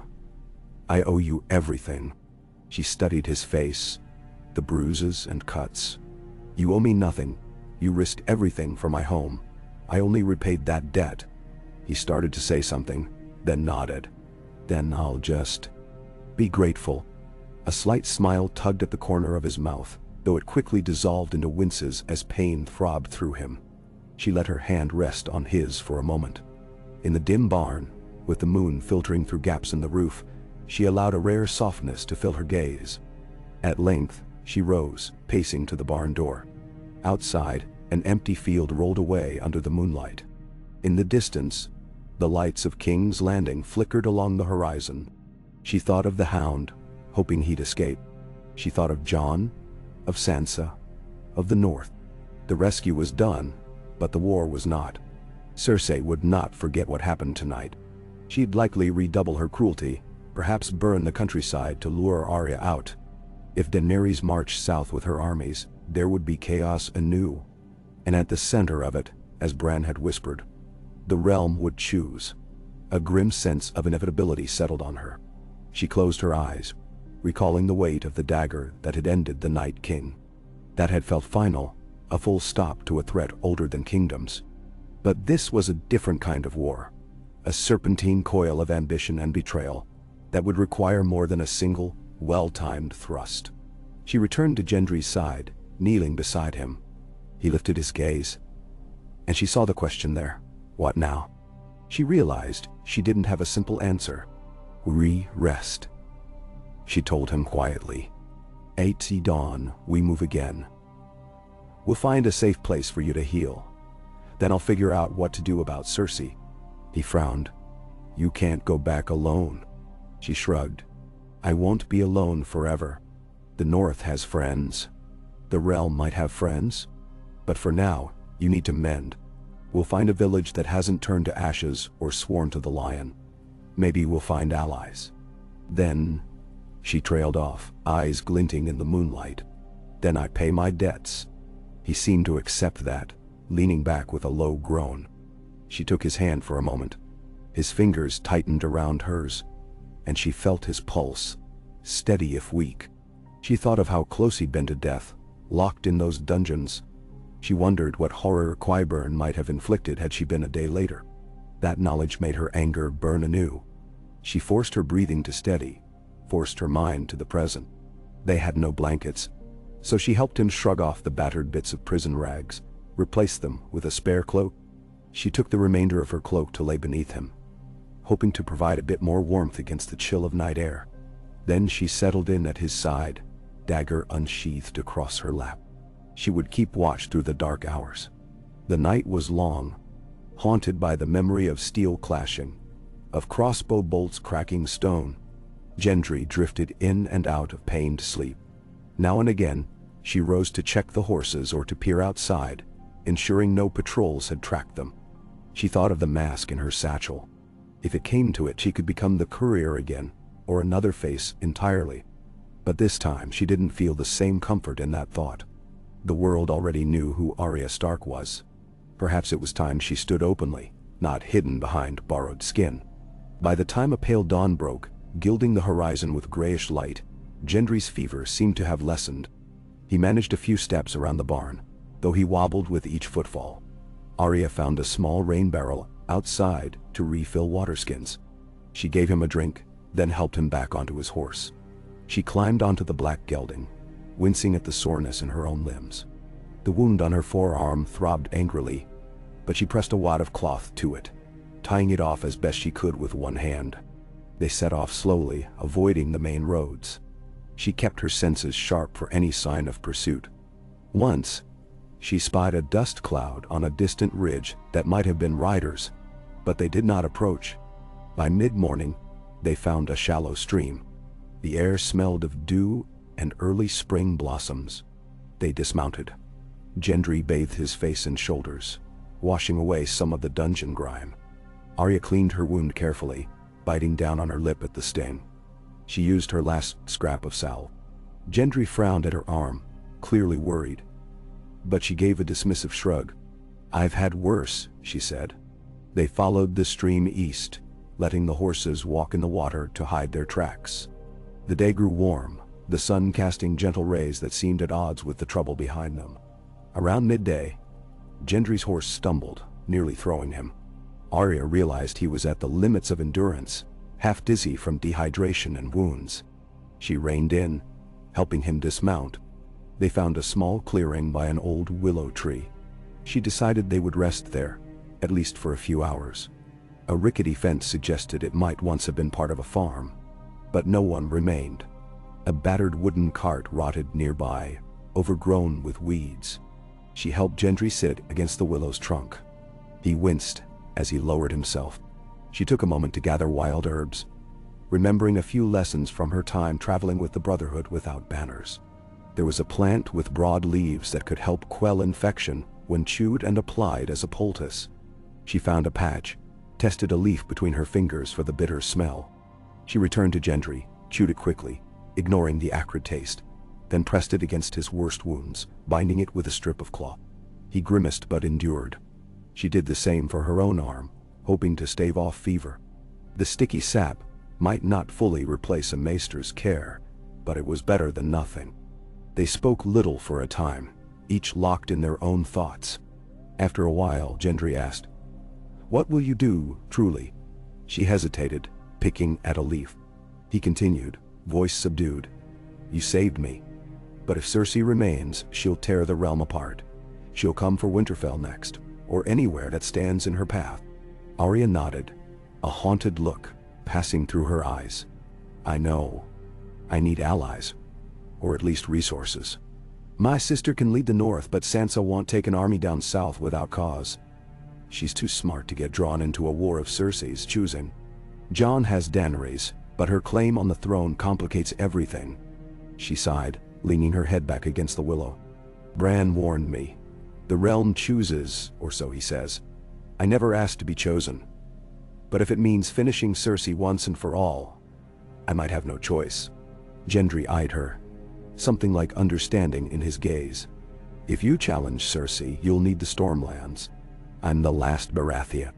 Speaker 1: I owe you everything." She studied his face, the bruises and cuts. "You owe me nothing. You risked everything for my home. I only repaid that debt." He started to say something, then nodded. "Then I'll just be grateful." A slight smile tugged at the corner of his mouth, though it quickly dissolved into winces as pain throbbed through him. She let her hand rest on his for a moment. In the dim barn, with the moon filtering through gaps in the roof, she allowed a rare softness to fill her gaze. At length, she rose, pacing to the barn door. Outside, an empty field rolled away under the moonlight. In the distance, the lights of King's Landing flickered along the horizon. She thought of the Hound, hoping he'd escape. She thought of Jon, of Sansa, of the North. The rescue was done, but the war was not. Cersei would not forget what happened tonight. She'd likely redouble her cruelty, perhaps burn the countryside to lure Arya out. If Daenerys marched south with her armies, there would be chaos anew. And at the center of it, as Bran had whispered, the realm would choose. A grim sense of inevitability settled on her. She closed her eyes, recalling the weight of the dagger that had ended the Night King. That had felt final, a full stop to a threat older than kingdoms. But this was a different kind of war, a serpentine coil of ambition and betrayal that would require more than a single, well-timed thrust. She returned to Gendry's side, kneeling beside him. He lifted his gaze, and she saw the question there. What now? She realized she didn't have a simple answer. Rest. She told him quietly. "At dawn, we move again. We'll find a safe place for you to heal. Then I'll figure out what to do about Cersei." He frowned. "You can't go back alone." She shrugged. "I won't be alone forever. The North has friends. The realm might have friends. But for now, you need to mend. We'll find a village that hasn't turned to ashes or sworn to the lion. Maybe we'll find allies. Then," she trailed off, eyes glinting in the moonlight, "then I pay my debts." He seemed to accept that, leaning back with a low groan. She took his hand for a moment. His fingers tightened around hers, and she felt his pulse, steady if weak. She thought of how close he'd been to death, locked in those dungeons. She wondered what horror Qyburn might have inflicted had she been a day later. That knowledge made her anger burn anew. She forced her breathing to steady, forced her mind to the present. They had no blankets, so she helped him shrug off the battered bits of prison rags, replaced them with a spare cloak. She took the remainder of her cloak to lay beneath him, hoping to provide a bit more warmth against the chill of night air. Then she settled in at his side, dagger unsheathed across her lap. She would keep watch through the dark hours. The night was long, haunted by the memory of steel clashing, of crossbow bolts cracking stone. Gendry drifted in and out of pained sleep. Now and again, she rose to check the horses or to peer outside, ensuring no patrols had tracked them. She thought of the mask in her satchel. If it came to it, she could become the courier again, or another face entirely. But this time she didn't feel the same comfort in that thought. The world already knew who Arya Stark was. Perhaps it was time she stood openly, not hidden behind borrowed skin. By the time a pale dawn broke, gilding the horizon with grayish light. Gendry's fever seemed to have lessened. He managed a few steps around the barn, though he wobbled with each footfall. Arya found a small rain barrel outside to refill water skins. She gave him a drink, then helped him back onto his horse. She climbed onto the black gelding, wincing at the soreness in her own limbs. The wound on her forearm throbbed angrily, but she pressed a wad of cloth to it, tying it off as best she could with one hand. They set off slowly, avoiding the main roads. She kept her senses sharp for any sign of pursuit. Once, she spied a dust cloud on a distant ridge that might have been riders, but they did not approach. By mid-morning, they found a shallow stream. The air smelled of dew and early spring blossoms. They dismounted. Gendry bathed his face and shoulders, washing away some of the dungeon grime. Arya cleaned her wound carefully, biting down on her lip at the sting. She used her last scrap of salve. Gendry frowned at her arm, clearly worried. But she gave a dismissive shrug. "I've had worse," she said. They followed the stream east, letting the horses walk in the water to hide their tracks. The day grew warm, the sun casting gentle rays that seemed at odds with the trouble behind them. Around midday, Gendry's horse stumbled, nearly throwing him. Arya realized he was at the limits of endurance, half dizzy from dehydration and wounds. She reined in, helping him dismount. They found a small clearing by an old willow tree. She decided they would rest there, at least for a few hours. A rickety fence suggested it might once have been part of a farm, but no one remained. A battered wooden cart rotted nearby, overgrown with weeds. She helped Gendry sit against the willow's trunk. He winced as he lowered himself. She took a moment to gather wild herbs, remembering a few lessons from her time traveling with the Brotherhood without banners. There was a plant with broad leaves that could help quell infection when chewed and applied as a poultice. She found a patch, tested a leaf between her fingers for the bitter smell. She returned to Gendry, chewed it quickly, ignoring the acrid taste, then pressed it against his worst wounds, binding it with a strip of cloth. He grimaced but endured. She did the same for her own arm, hoping to stave off fever. The sticky sap might not fully replace a maester's care, but it was better than nothing. They spoke little for a time, each locked in their own thoughts. After a while, Gendry asked, "What will you do, truly?" She hesitated, picking at a leaf. He continued, voice subdued, "You saved me. But if Cersei remains, she'll tear the realm apart. She'll come for Winterfell next, or anywhere that stands in her path." Arya nodded, a haunted look passing through her eyes. "I know. I need allies, or at least resources. My sister can lead the north, but Sansa won't take an army down south without cause. She's too smart to get drawn into a war of Cersei's choosing. Jon has Daenerys, but her claim on the throne complicates everything." She sighed, leaning her head back against the willow. "Bran warned me. The realm chooses, or so he says. I never asked to be chosen. But if it means finishing Cersei once and for all, I might have no choice." Gendry eyed her, something like understanding in his gaze. "If you challenge Cersei, you'll need the Stormlands. I'm the last Baratheon."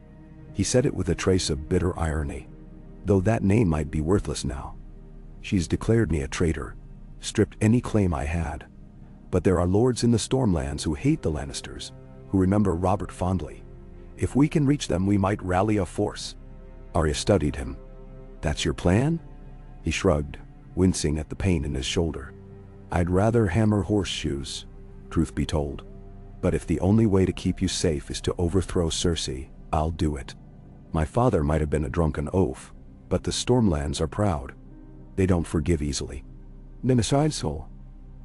Speaker 1: He said it with a trace of bitter irony, though that name might be worthless now. "She's declared me a traitor, stripped any claim I had. But there are lords in the Stormlands who hate the Lannisters, who remember Robert fondly. If we can reach them, we might rally a force." Arya studied him. "That's your plan?" He shrugged, wincing at the pain in his shoulder. "I'd rather hammer horseshoes, truth be told. But if the only way to keep you safe is to overthrow Cersei, I'll do it. My father might have been a drunken oaf, but the Stormlands are proud. They don't forgive easily." "Nemesis."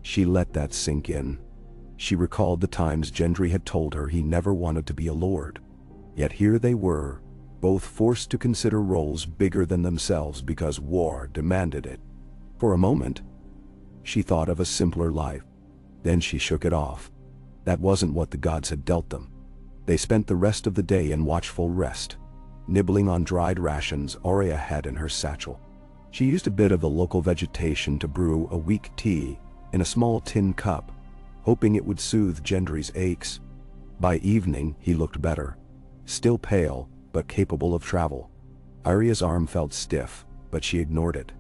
Speaker 1: She let that sink in. She recalled the times Gendry had told her he never wanted to be a lord. Yet here they were, both forced to consider roles bigger than themselves because war demanded it. For a moment, she thought of a simpler life. Then she shook it off. That wasn't what the gods had dealt them. They spent the rest of the day in watchful rest, nibbling on dried rations Arya had in her satchel. She used a bit of the local vegetation to brew a weak tea in a small tin cup, hoping it would soothe Gendry's aches. By evening, he looked better, still pale, but capable of travel. Arya's arm felt stiff, but she ignored it.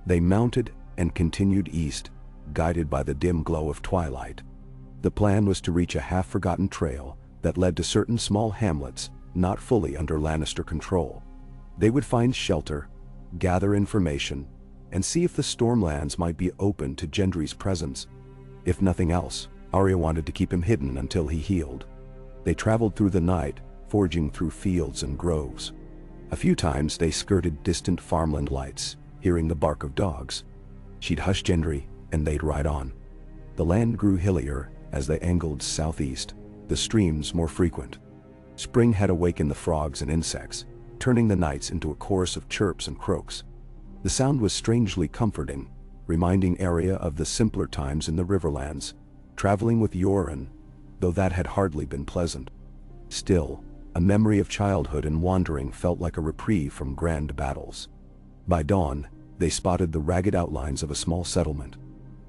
Speaker 1: They mounted and continued east, guided by the dim glow of twilight. The plan was to reach a half-forgotten trail that led to certain small hamlets not fully under Lannister control. They would find shelter, gather information, and see if the Stormlands might be open to Gendry's presence. If nothing else, Arya wanted to keep him hidden until he healed. They traveled through the night, forging through fields and groves. A few times they skirted distant farmland lights, hearing the bark of dogs. She'd hush Gendry, and they'd ride on. The land grew hillier as they angled southeast, the streams more frequent. Spring had awakened the frogs and insects, turning the nights into a chorus of chirps and croaks. The sound was strangely comforting, reminding Arya of the simpler times in the Riverlands, traveling with Yoren, though that had hardly been pleasant. Still, a memory of childhood and wandering felt like a reprieve from grand battles. By dawn, they spotted the ragged outlines of a small settlement.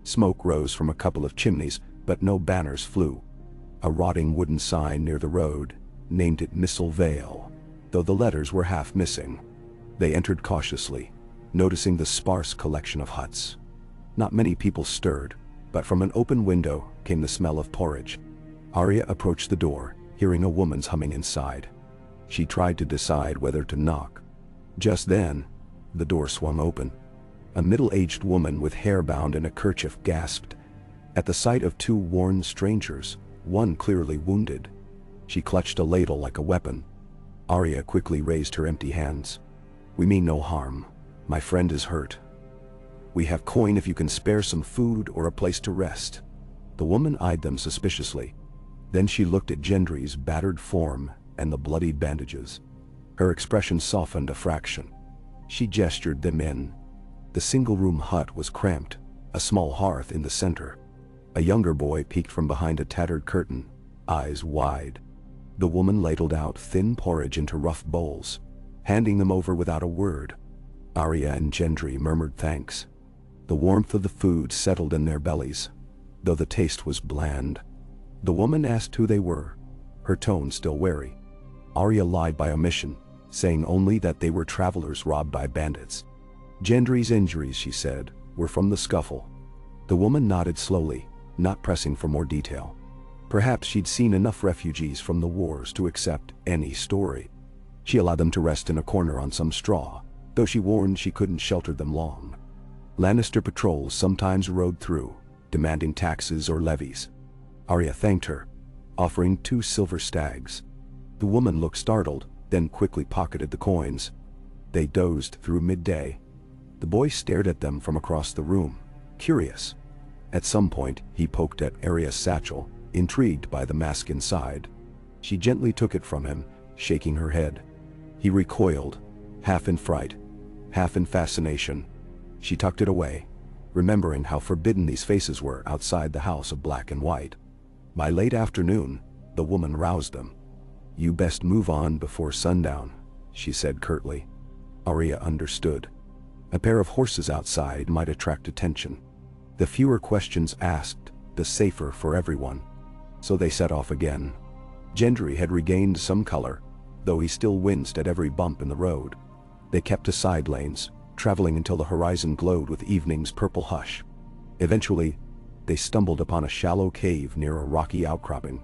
Speaker 1: Smoke rose from a couple of chimneys, but no banners flew. A rotting wooden sign near the road named it Missile Vale, though the letters were half missing. They entered cautiously, noticing the sparse collection of huts. Not many people stirred, but from an open window came the smell of porridge. Arya approached the door, hearing a woman's humming inside. She tried to decide whether to knock. Just then, the door swung open. A middle-aged woman with hair bound in a kerchief gasped at the sight of two worn strangers, one clearly wounded. She clutched a ladle like a weapon. Arya quickly raised her empty hands. "We mean no harm. My friend is hurt. We have coin if you can spare some food or a place to rest." The woman eyed them suspiciously. Then she looked at Gendry's battered form and the bloodied bandages. Her expression softened a fraction. She gestured them in. The single-room hut was cramped, a small hearth in the center. A younger boy peeked from behind a tattered curtain, eyes wide. The woman ladled out thin porridge into rough bowls, handing them over without a word. Arya and Gendry murmured thanks. The warmth of the food settled in their bellies, though the taste was bland. The woman asked who they were, her tone still wary. Arya lied by omission, saying only that they were travelers robbed by bandits. Gendry's injuries, she said, were from the scuffle. The woman nodded slowly, not pressing for more detail. Perhaps she'd seen enough refugees from the wars to accept any story. She allowed them to rest in a corner on some straw, though she warned she couldn't shelter them long. Lannister patrols sometimes rode through, demanding taxes or levies. Arya thanked her, offering 2 silver stags. The woman looked startled, then quickly pocketed the coins. They dozed through midday. The boy stared at them from across the room, curious. At some point, he poked at Arya's satchel, intrigued by the mask inside. She gently took it from him, shaking her head. He recoiled, half in fright, half in fascination. She tucked it away, remembering how forbidden these faces were outside the house of black and white. By late afternoon, the woman roused them. "You best move on before sundown," she said curtly. Arya understood. A pair of horses outside might attract attention. The fewer questions asked, the safer for everyone. So they set off again. Gendry had regained some color, though he still winced at every bump in the road. They kept to side lanes, traveling until the horizon glowed with evening's purple hush. Eventually, they stumbled upon a shallow cave near a rocky outcropping.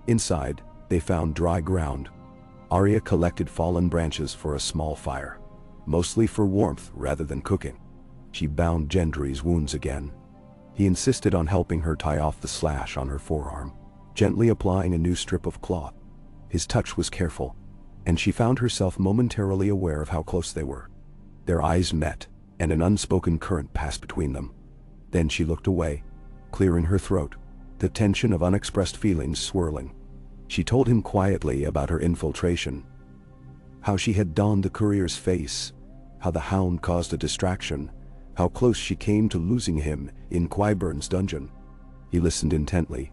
Speaker 1: Inside, they found dry ground. Arya collected fallen branches for a small fire, mostly for warmth rather than cooking. She bound Gendry's wounds again. He insisted on helping her tie off the slash on her forearm, gently applying a new strip of cloth. His touch was careful, and she found herself momentarily aware of how close they were. Their eyes met, and an unspoken current passed between them. Then she looked away, clearing her throat, the tension of unexpressed feelings swirling. She told him quietly about her infiltration, how she had donned the courier's face, how the hound caused a distraction, how close she came to losing him in Qyburn's dungeon. He listened intently,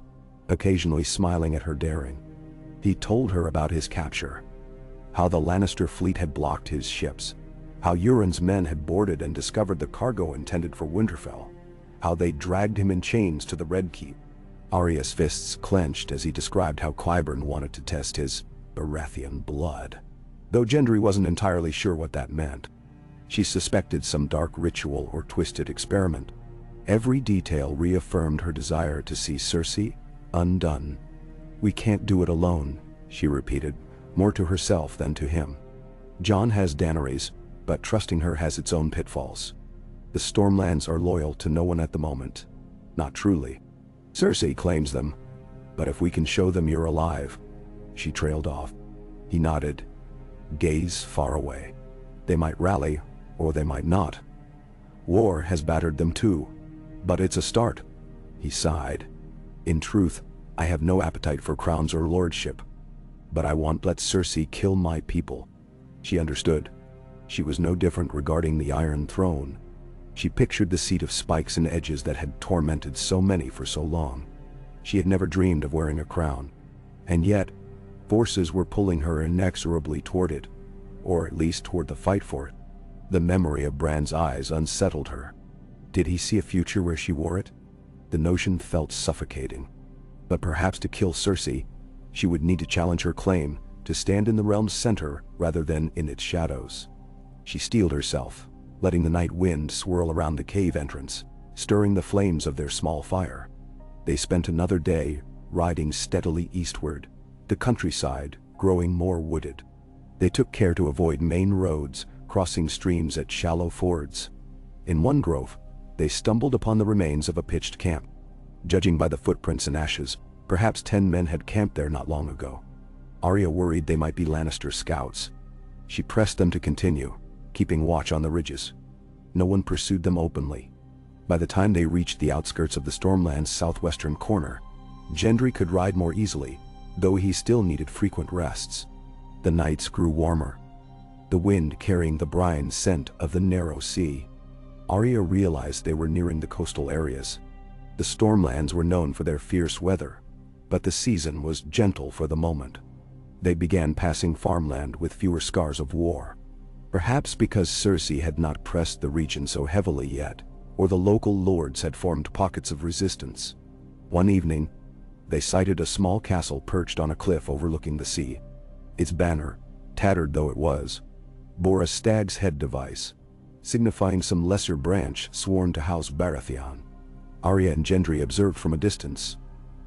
Speaker 1: occasionally smiling at her daring. He told her about his capture, how the Lannister fleet had blocked his ships, how Euron's men had boarded and discovered the cargo intended for Winterfell, how they dragged him in chains to the Red Keep. Arya's fists clenched as he described how Qyburn wanted to test his Baratheon blood, though Gendry wasn't entirely sure what that meant. She suspected some dark ritual or twisted experiment. Every detail reaffirmed her desire to see Cersei undone. "We can't do it alone," she repeated, more to herself than to him. "Jon has Daenerys, but trusting her has its own pitfalls. The Stormlands are loyal to no one at the moment. Not truly. Cersei claims them, but if we can show them you're alive." She trailed off. He nodded, gaze far away. "They might rally, or they might not. War has battered them too, but it's a start." He sighed. "In truth, I have no appetite for crowns or lordship, but I won't let Cersei kill my people." She understood. She was no different regarding the Iron Throne. She pictured the seat of spikes and edges that had tormented so many for so long. She had never dreamed of wearing a crown. And yet, forces were pulling her inexorably toward it, or at least toward the fight for it. The memory of Bran's eyes unsettled her. Did he see a future where she wore it? The notion felt suffocating. But perhaps to kill Cersei, she would need to challenge her claim to stand in the realm's center rather than in its shadows. She steeled herself, letting the night wind swirl around the cave entrance, stirring the flames of their small fire. They spent another day riding steadily eastward, the countryside growing more wooded. They took care to avoid main roads, crossing streams at shallow fords. In one grove, they stumbled upon the remains of a pitched camp. Judging by the footprints and ashes, perhaps 10 men had camped there not long ago. Arya worried they might be Lannister scouts. She pressed them to continue, keeping watch on the ridges. No one pursued them openly. By the time they reached the outskirts of the Stormland's southwestern corner, Gendry could ride more easily, though he still needed frequent rests. The nights grew warmer, the wind carrying the brine scent of the narrow sea. Arya realized they were nearing the coastal areas. The Stormlands were known for their fierce weather, but the season was gentle for the moment. They began passing farmland with fewer scars of war. Perhaps because Cersei had not pressed the region so heavily yet, or the local lords had formed pockets of resistance. One evening, they sighted a small castle perched on a cliff overlooking the sea. Its banner, tattered though it was, bore a stag's head device, signifying some lesser branch sworn to House Baratheon. Arya and Gendry observed from a distance,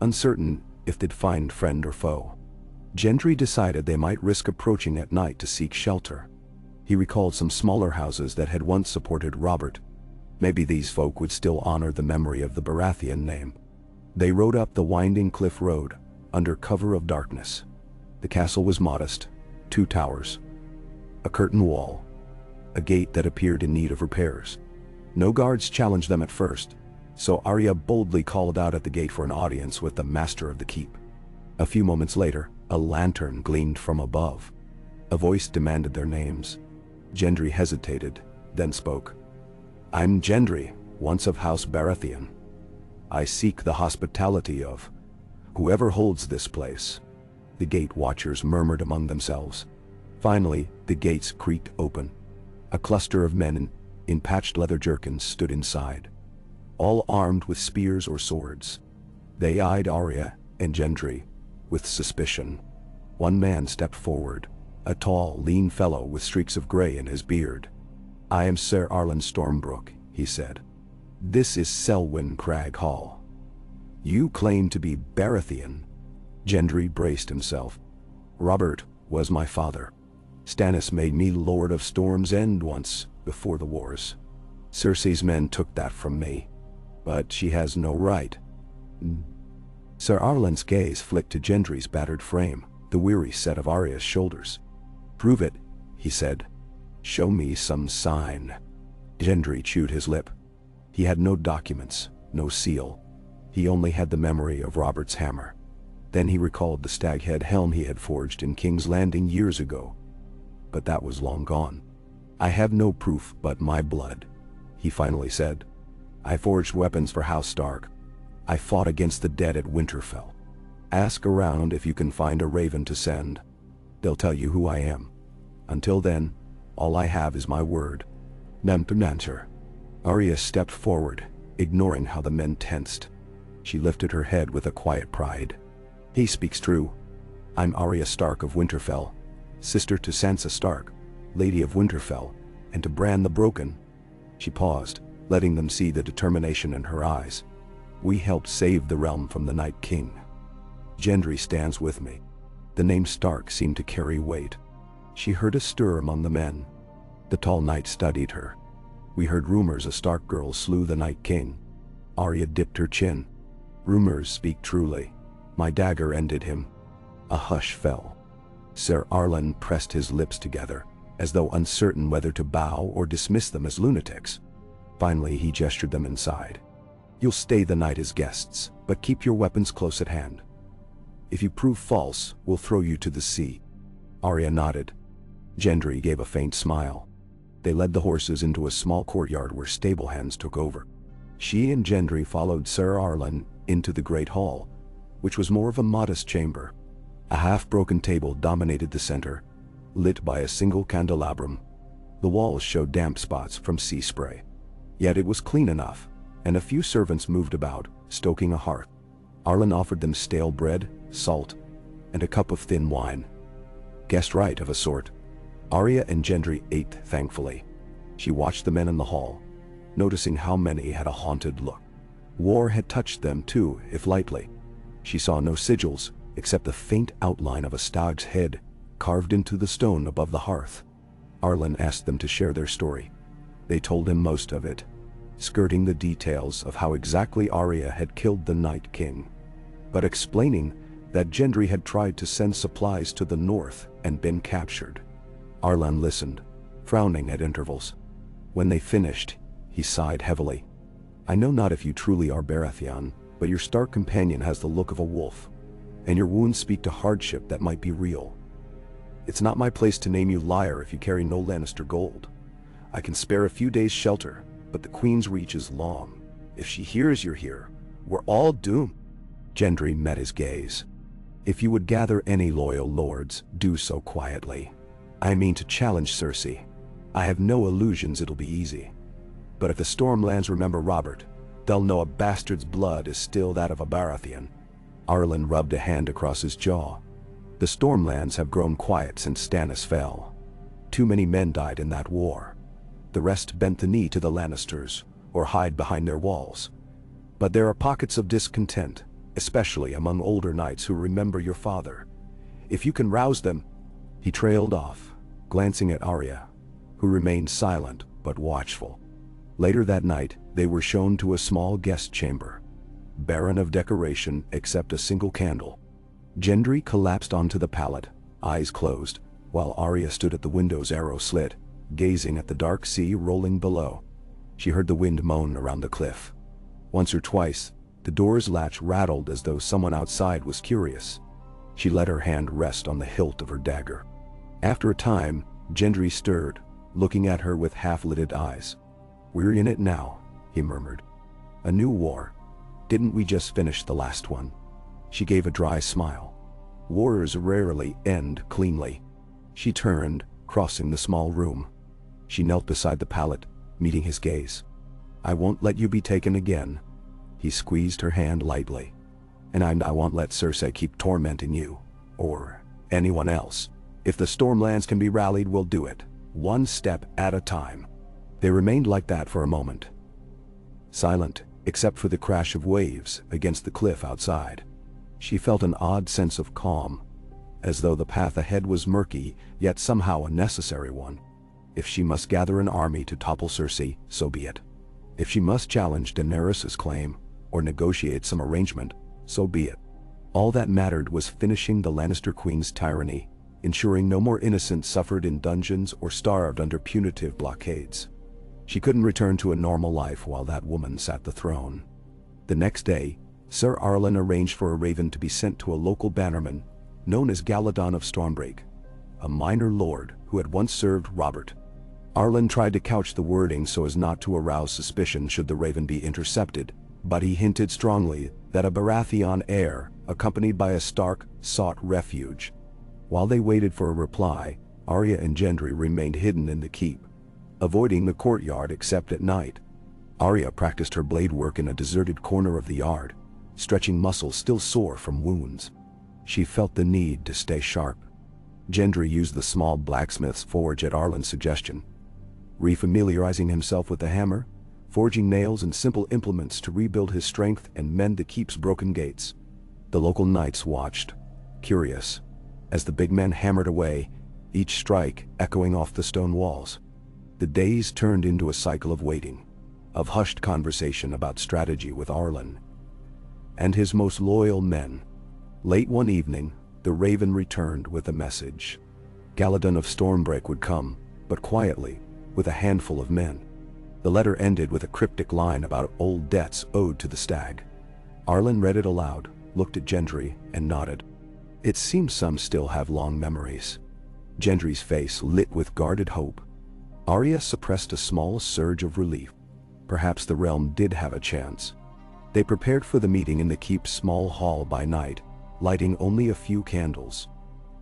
Speaker 1: uncertain if they'd find friend or foe. Gendry decided they might risk approaching at night to seek shelter. He recalled some smaller houses that had once supported Robert. Maybe these folk would still honor the memory of the Baratheon name. They rode up the winding cliff road, under cover of darkness. The castle was modest, 2 towers, a curtain wall, a gate that appeared in need of repairs. No guards challenged them at first, so Arya boldly called out at the gate for an audience with the master of the keep. A few moments later, a lantern gleamed from above. A voice demanded their names. Gendry hesitated, then spoke. "I'm Gendry, once of House Baratheon. I seek the hospitality of whoever holds this place." The gate watchers murmured among themselves. Finally, the gates creaked open. A cluster of men in patched leather jerkins stood inside, all armed with spears or swords. They eyed Arya and Gendry with suspicion. One man stepped forward, a tall, lean fellow with streaks of gray in his beard. "I am Sir Arlen Stormbrook," he said. "This is Selwyn Crag Hall." "You claim to be Baratheon." Gendry braced himself. "Robert was my father. Stannis made me Lord of Storm's End once, before the wars. Cersei's men took that from me, but she has no right." Sir Arlen's gaze flicked to Gendry's battered frame, the weary set of Arya's shoulders. "Prove it," he said. "Show me some sign." Gendry chewed his lip. He had no documents, no seal. He only had the memory of Robert's hammer. Then he recalled the staghead helm he had forged in King's Landing years ago. But that was long gone. "I have no proof but my blood," he finally said. "I forged weapons for House Stark. I fought against the dead at Winterfell. Ask around if you can find a raven to send. They'll tell you who I am. Until then, all I have is my word." Answer. Arya stepped forward, ignoring how the men tensed. She lifted her head with a quiet pride. "He speaks true. I'm Arya Stark of Winterfell, sister to Sansa Stark, Lady of Winterfell, and to brand the broken. She paused, letting them see the determination in her eyes. We helped save the realm from the Night King. Gendry stands with me. The name Stark seemed to carry weight. She heard a stir among the men. The tall knight studied her. We heard rumors a Stark girl slew the Night King. Arya dipped her chin. Rumors speak truly. My dagger ended him. A hush fell. Sir Arlan pressed his lips together, as though uncertain whether to bow or dismiss them as lunatics. Finally, he gestured them inside. You'll stay the night as guests, but keep your weapons close at hand. If you prove false, we'll throw you to the sea. Arya nodded. Gendry gave a faint smile. They led the horses into a small courtyard where stable hands took over. She and Gendry followed Sir Arlan into the great hall, which was more of a modest chamber. A half-broken table dominated the center, lit by a single candelabrum. The walls showed damp spots from sea spray. Yet it was clean enough, and a few servants moved about, stoking a hearth. Arlan offered them stale bread, salt, and a cup of thin wine. Guest right of a sort. Arya and Gendry ate thankfully. She watched the men in the hall, noticing how many had a haunted look. War had touched them too, if lightly. She saw no sigils, except the faint outline of a stag's head carved into the stone above the hearth. Arlan asked them to share their story. They told him most of it, skirting the details of how exactly Arya had killed the Night King, but explaining that Gendry had tried to send supplies to the north and been captured. Arlan listened, frowning at intervals. When they finished, he sighed heavily. I know not if you truly are Baratheon, but your Stark companion has the look of a wolf, and your wounds speak to hardship that might be real. It's not my place to name you liar if you carry no Lannister gold. I can spare a few days' shelter, but the Queen's reach is long. If she hears you're here, we're all doomed. Gendry met his gaze. If you would gather any loyal lords, do so quietly. I mean to challenge Cersei. I have no illusions it'll be easy. But if the Stormlands remember Robert, they'll know a bastard's blood is still that of a Baratheon. Arlan rubbed a hand across his jaw. The Stormlands have grown quiet since Stannis fell. Too many men died in that war. The rest bent the knee to the Lannisters, or hide behind their walls. But there are pockets of discontent, especially among older knights who remember your father. If you can rouse them. He trailed off, glancing at Arya, who remained silent but watchful. Later that night, they were shown to a small guest chamber, barren of decoration except a single candle. Gendry collapsed onto the pallet, eyes closed, while Arya stood at the window's arrow slit, gazing at the dark sea rolling below. She heard the wind moan around the cliff. Once or twice, the door's latch rattled as though someone outside was curious. She let her hand rest on the hilt of her dagger. After a time, Gendry stirred, looking at her with half-lidded eyes. We're in it now, he murmured. A new war. Didn't we just finish the last one? She gave a dry smile. Wars rarely end cleanly. She turned, crossing the small room. She knelt beside the pallet, meeting his gaze. I won't let you be taken again. He squeezed her hand lightly. And I won't let Cersei keep tormenting you, or anyone else. If the Stormlands can be rallied, we'll do it, one step at a time. They remained like that for a moment. Silent, except for the crash of waves against the cliff outside. She felt an odd sense of calm, as though the path ahead was murky, yet somehow a necessary one. If she must gather an army to topple Cersei, so be it. If she must challenge Daenerys' claim, or negotiate some arrangement, so be it. All that mattered was finishing the Lannister Queen's tyranny, ensuring no more innocents suffered in dungeons or starved under punitive blockades. She couldn't return to a normal life while that woman sat the throne. The next day, Sir Arlan arranged for a raven to be sent to a local bannerman, known as Galadon of Stormbreak, a minor lord who had once served Robert. Arlan tried to couch the wording so as not to arouse suspicion should the raven be intercepted, but he hinted strongly that a Baratheon heir, accompanied by a Stark, sought refuge. While they waited for a reply, Arya and Gendry remained hidden in the keep, avoiding the courtyard except at night. Arya practiced her blade work in a deserted corner of the yard, stretching muscles still sore from wounds. She felt the need to stay sharp. Gendry used the small blacksmith's forge at Arlan's suggestion. refamiliarizing himself with the hammer, forging nails and simple implements to rebuild his strength and mend the keep's broken gates. The local knights watched, curious, as the big man hammered away, each strike echoing off the stone walls. The days turned into a cycle of waiting, of hushed conversation about strategy with Arlen and his most loyal men. Late one evening, the Raven returned with a message. Galladon of Stormbreak would come, but quietly, with a handful of men. The letter ended with a cryptic line about old debts owed to the stag. Arlen read it aloud, looked at Gendry, and nodded. It seems some still have long memories. Gendry's face lit with guarded hope. Arya suppressed a small surge of relief. Perhaps the realm did have a chance. They prepared for the meeting in the keep's small hall by night, lighting only a few candles.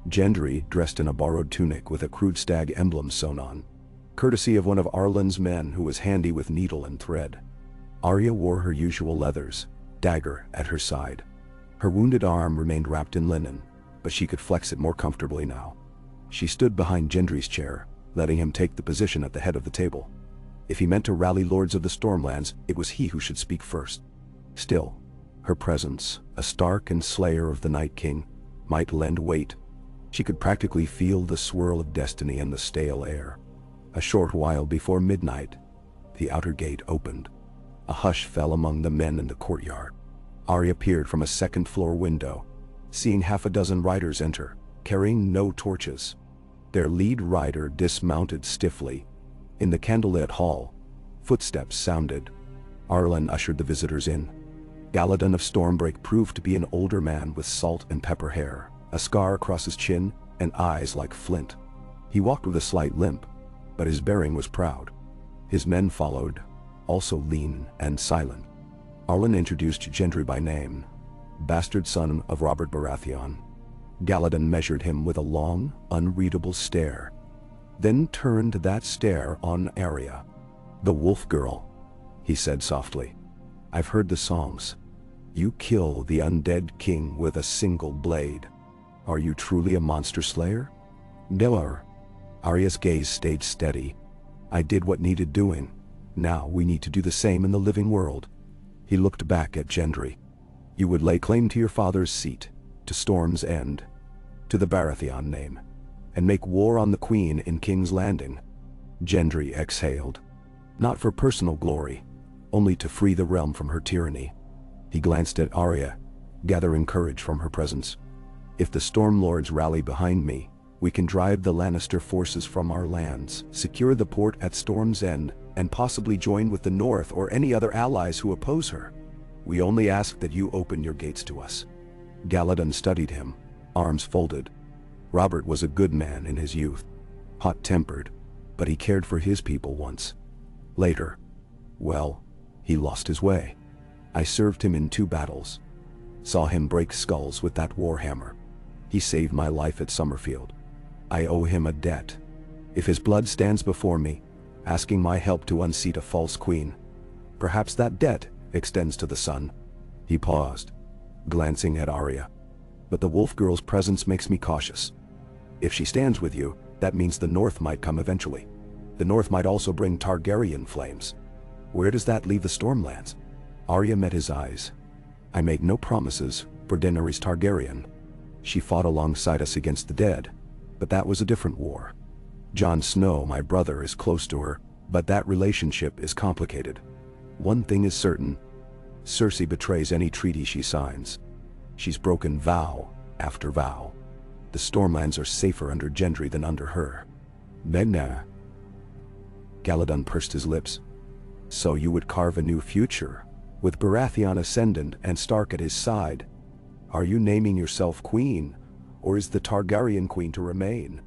Speaker 1: Gendry, dressed in a borrowed tunic with a crude stag emblem sewn on, courtesy of one of Arlen's men who was handy with needle and thread. Arya wore her usual leathers, dagger at her side. Her wounded arm remained wrapped in linen, but she could flex it more comfortably now. She stood behind Gendry's chair, letting him take the position at the head of the table. If he meant to rally lords of the Stormlands, it was he who should speak first. Still, her presence, a Stark and slayer of the Night King, might lend weight. She could practically feel the swirl of destiny in the stale air. A short while before midnight, the outer gate opened. A hush fell among the men in the courtyard. Arya peered from a second-floor window, seeing half a dozen riders enter, carrying no torches. Their lead rider dismounted stiffly. In the candlelit hall, footsteps sounded. Arlen ushered the visitors in. Galladon of Stormbreak proved to be an older man with salt and pepper hair, a scar across his chin, and eyes like flint. He walked with a slight limp, but his bearing was proud. His men followed, also lean and silent. Arlen introduced Gendry by name, bastard son of Robert Baratheon. Galladon measured him with a long, unreadable stare, then turned that stare on Arya. "The wolf girl," he said softly. "I've heard the songs. You kill the undead king with a single blade. Are you truly a monster slayer?" "No." Arya's gaze stayed steady. "I did what needed doing. Now we need to do the same in the living world." He looked back at Gendry. "You would lay claim to your father's seat, to Storm's End, to the Baratheon name, and make war on the Queen in King's Landing." Gendry exhaled. Not for personal glory, only to free the realm from her tyranny. He glanced at Arya, gathering courage from her presence. "If the Stormlords rally behind me, we can drive the Lannister forces from our lands, secure the port at Storm's End, and possibly join with the North or any other allies who oppose her. We only ask that you open your gates to us." Galladon studied him, arms folded. Robert was a good man in his youth, hot-tempered, but he cared for his people once. Later, well, he lost his way. I served him in 2 battles. Saw him break skulls with that warhammer. He saved my life at Summerfield. I owe him a debt. If his blood stands before me, asking my help to unseat a false queen, perhaps that debt extends to the sun." He paused, glancing at Arya. "But the wolf girl's presence makes me cautious. If she stands with you, that means the North might come eventually. The North might also bring Targaryen flames. Where does that leave the Stormlands?" Arya met his eyes. "I make no promises for Daenerys Targaryen. She fought alongside us against the dead, but that was a different war. Jon Snow, my brother, is close to her, but that relationship is complicated. One thing is certain: Cersei betrays any treaty she signs. She's broken vow after vow. The Stormlands are safer under Gendry than under her." "Megna." Galladon pursed his lips. "So you would carve a new future, with Baratheon ascendant and Stark at his side. Are you naming yourself queen, or is the Targaryen queen to remain?"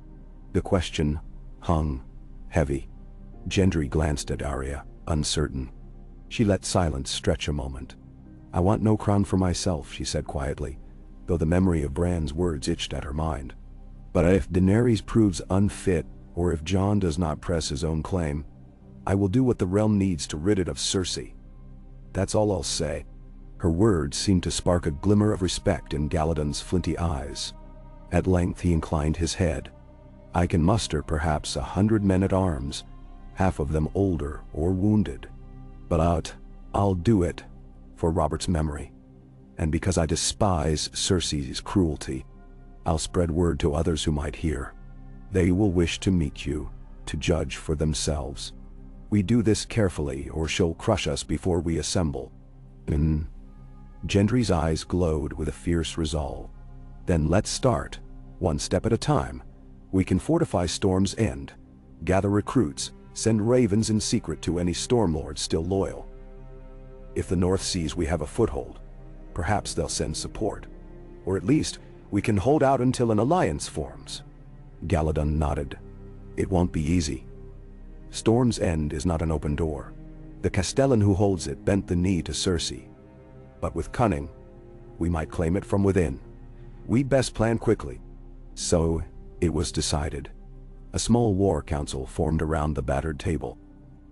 Speaker 1: The question hung heavy. Gendry glanced at Arya, uncertain. She let silence stretch a moment. "I want no crown for myself," she said quietly, though the memory of Bran's words itched at her mind. "But if Daenerys proves unfit, or if Jon does not press his own claim, I will do what the realm needs to rid it of Cersei. That's all I'll say." Her words seemed to spark a glimmer of respect in Galladon's flinty eyes. At length he inclined his head. "I can muster perhaps 100 men at arms, half of them older or wounded. But I'll do it, for Robert's memory. And because I despise Cersei's cruelty, I'll spread word to others who might hear. They will wish to meet you, to judge for themselves. We do this carefully, or she'll crush us before we assemble. Gendry's eyes glowed with a fierce resolve. Then let's start, one step at a time. We can fortify Storm's End, gather recruits, send ravens in secret to any Stormlords still loyal. If the North sees we have a foothold, perhaps they'll send support. Or at least, we can hold out until an alliance forms. Galladon nodded. It won't be easy. Storm's End is not an open door. The Castellan who holds it bent the knee to Cersei. But with cunning, we might claim it from within. We best plan quickly. So, it was decided. A small war council formed around the battered table.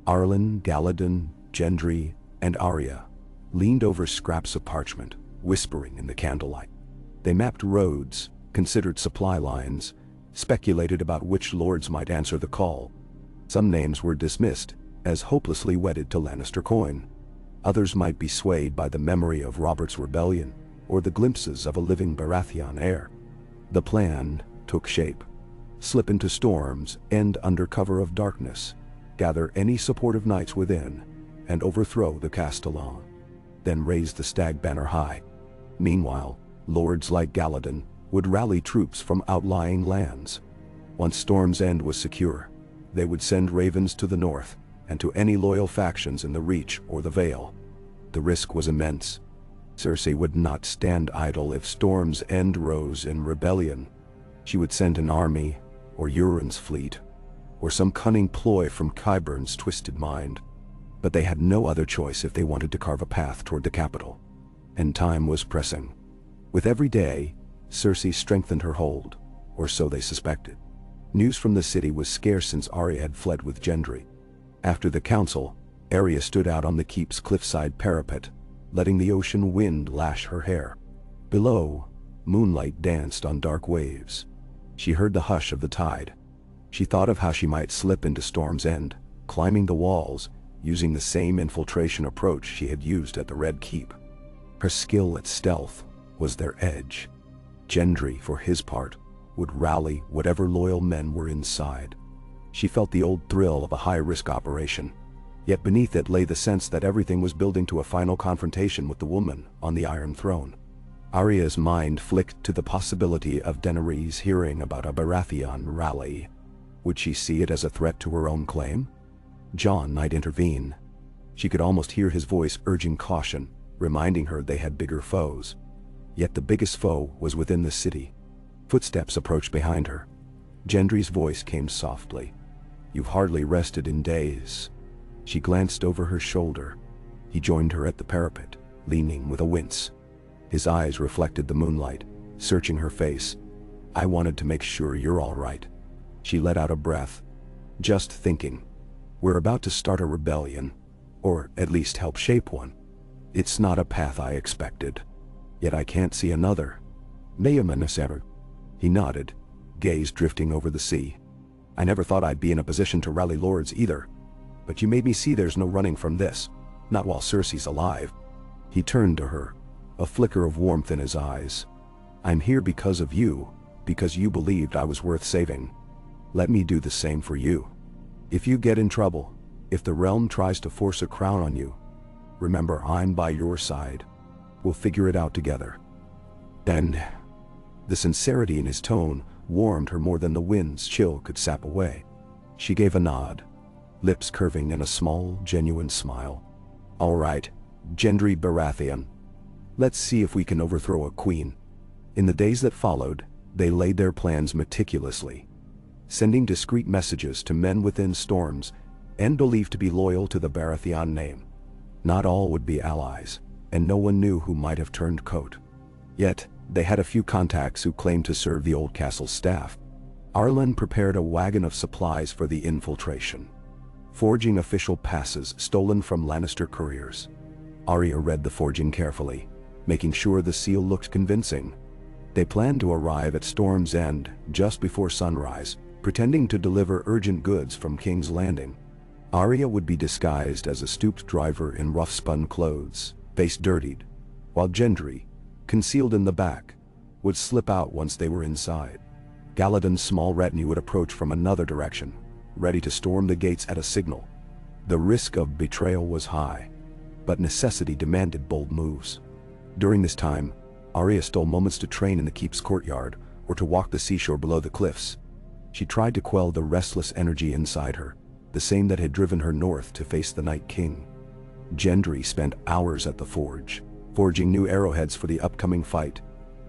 Speaker 1: Arlen, Galladon, Gendry, and Arya leaned over scraps of parchment, whispering in the candlelight. They mapped roads, considered supply lines, speculated about which lords might answer the call. Some names were dismissed as hopelessly wedded to Lannister coin. Others might be swayed by the memory of Robert's rebellion or the glimpses of a living Baratheon heir. The plan took shape. Slip into Storm's End under cover of darkness, gather any supportive knights within, and overthrow the Castellan. Then raise the stag banner high. Meanwhile, lords like Galladon would rally troops from outlying lands. Once Storm's End was secure, they would send ravens to the north and to any loyal factions in the Reach or the Vale. The risk was immense. Cersei would not stand idle if Storm's End rose in rebellion. She would send an army, or Euron's fleet, or some cunning ploy from Qyburn's twisted mind. But they had no other choice if they wanted to carve a path toward the capital. And time was pressing. With every day, Cersei strengthened her hold, or so they suspected. News from the city was scarce since Arya had fled with Gendry. After the council, Arya stood out on the keep's cliffside parapet, letting the ocean wind lash her hair. Below, moonlight danced on dark waves. She heard the hush of the tide. She thought of how she might slip into Storm's End, climbing the walls, using the same infiltration approach she had used at the Red Keep. Her skill at stealth was their edge. Gendry, for his part, would rally whatever loyal men were inside. She felt the old thrill of a high-risk operation, yet beneath it lay the sense that everything was building to a final confrontation with the woman on the Iron Throne. Arya's mind flicked to the possibility of Daenerys hearing about a Baratheon rally. Would she see it as a threat to her own claim? Jon might intervene. She could almost hear his voice urging caution, reminding her they had bigger foes. Yet the biggest foe was within the city. Footsteps approached behind her. Gendry's voice came softly. "You've hardly rested in days." She glanced over her shoulder. He joined her at the parapet, leaning with a wince. His eyes reflected the moonlight, searching her face. "I wanted to make sure you're all right." She let out a breath. "Just thinking. We're about to start a rebellion, or at least help shape one. It's not a path I expected. Yet I can't see another." "Mayamaneseru." He nodded, gaze drifting over the sea. "I never thought I'd be in a position to rally lords either. But you made me see there's no running from this, not while Cersei's alive." He turned to her, a flicker of warmth in his eyes. "I'm here because of you, because you believed I was worth saving. Let me do the same for you. If you get in trouble, if the realm tries to force a crown on you, remember I'm by your side. We'll figure it out together." And the sincerity in his tone warmed her more than the wind's chill could sap away. She gave a nod, lips curving in a small, genuine smile. "All right, Gendry Baratheon. Let's see if we can overthrow a queen." In the days that followed, they laid their plans meticulously, sending discreet messages to men within Storm's End believed to be loyal to the Baratheon name. Not all would be allies, and no one knew who might have turned coat. Yet, they had a few contacts who claimed to serve the old castle's staff. Arlen prepared a wagon of supplies for the infiltration, forging official passes stolen from Lannister couriers. Arya read the forging carefully, making sure the seal looked convincing. They planned to arrive at Storm's End just before sunrise, pretending to deliver urgent goods from King's Landing. Arya would be disguised as a stooped driver in rough-spun clothes, face dirtied, while Gendry, concealed in the back, would slip out once they were inside. Galladon's small retinue would approach from another direction, ready to storm the gates at a signal. The risk of betrayal was high, but necessity demanded bold moves. During this time, Arya stole moments to train in the keep's courtyard or to walk the seashore below the cliffs. She tried to quell the restless energy inside her, the same that had driven her north to face the Night King. Gendry spent hours at the forge, forging new arrowheads for the upcoming fight,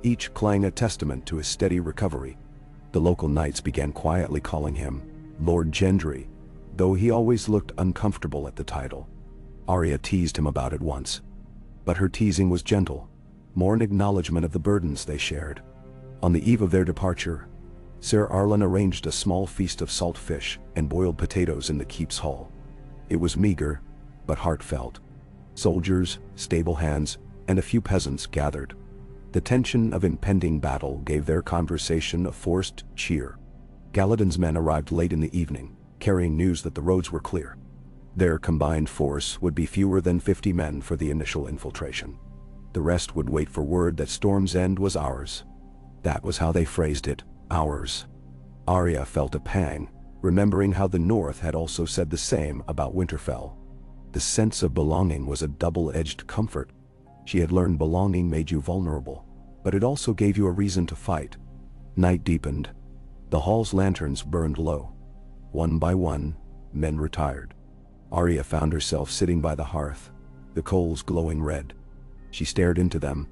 Speaker 1: each clang a testament to his steady recovery. The local knights began quietly calling him Lord Gendry, though he always looked uncomfortable at the title. Arya teased him about it once, but her teasing was gentle, more an acknowledgement of the burdens they shared. On the eve of their departure, Sir Arlen arranged a small feast of salt fish and boiled potatoes in the keep's hall. It was meager, but heartfelt. Soldiers, stable hands, and a few peasants gathered. The tension of impending battle gave their conversation a forced cheer. Galladon's men arrived late in the evening, carrying news that the roads were clear. Their combined force would be fewer than 50 men for the initial infiltration. The rest would wait for word that Storm's End was ours. That was how they phrased it, ours. Arya felt a pang, remembering how the North had also said the same about Winterfell. The sense of belonging was a double-edged comfort. She had learned belonging made you vulnerable, but it also gave you a reason to fight. Night deepened. The hall's lanterns burned low. One by one, men retired. Arya found herself sitting by the hearth, the coals glowing red. She stared into them,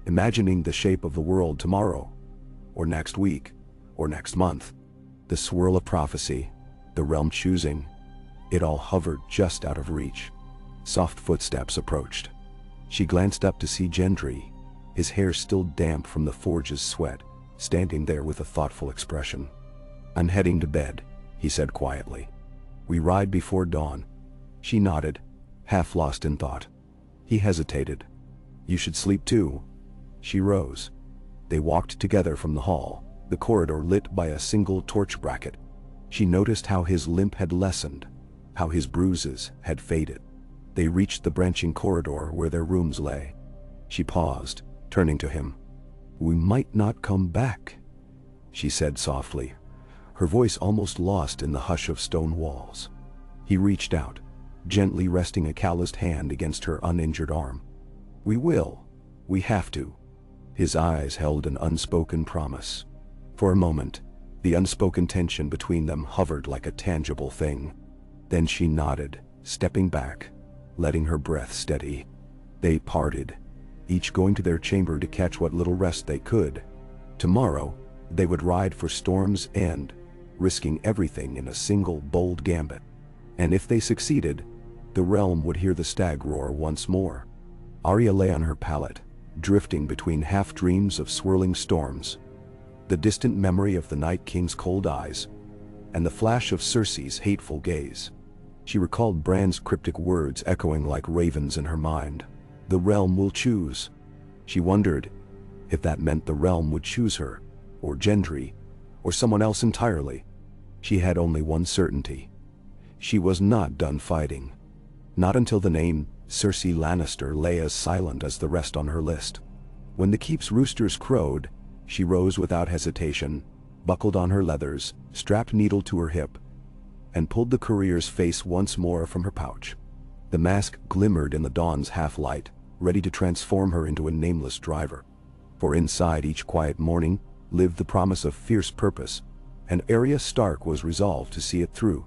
Speaker 1: imagining the shape of the world tomorrow, or next week, or next month. The swirl of prophecy, the realm choosing, it all hovered just out of reach. Soft footsteps approached. She glanced up to see Gendry, his hair still damp from the forge's sweat, standing there with a thoughtful expression. "I'm heading to bed," he said quietly. "We ride before dawn." She nodded, half lost in thought. He hesitated. "You should sleep too." She rose. They walked together from the hall, the corridor lit by a single torch bracket. She noticed how his limp had lessened, how his bruises had faded. They reached the branching corridor where their rooms lay. She paused, turning to him. "We might not come back," she said softly, her voice almost lost in the hush of stone walls. He reached out, gently resting a calloused hand against her uninjured arm. "We will. We have to." His eyes held an unspoken promise. For a moment, the unspoken tension between them hovered like a tangible thing. Then she nodded, stepping back, letting her breath steady. They parted, each going to their chamber to catch what little rest they could. Tomorrow, they would ride for Storm's End, risking everything in a single bold gambit. And if they succeeded, the realm would hear the stag roar once more. Arya lay on her pallet, drifting between half-dreams of swirling storms, the distant memory of the Night King's cold eyes, and the flash of Cersei's hateful gaze. She recalled Bran's cryptic words echoing like ravens in her mind. "The realm will choose." She wondered if that meant the realm would choose her, or Gendry, or someone else entirely. She had only one certainty. She was not done fighting. Not until the name Cersei Lannister lay as silent as the rest on her list. When the keep's roosters crowed, she rose without hesitation, buckled on her leathers, strapped needle to her hip, and pulled the courier's face once more from her pouch. The mask glimmered in the dawn's half-light, ready to transform her into a nameless driver. For inside each quiet morning lived the promise of fierce purpose, and Arya Stark was resolved to see it through.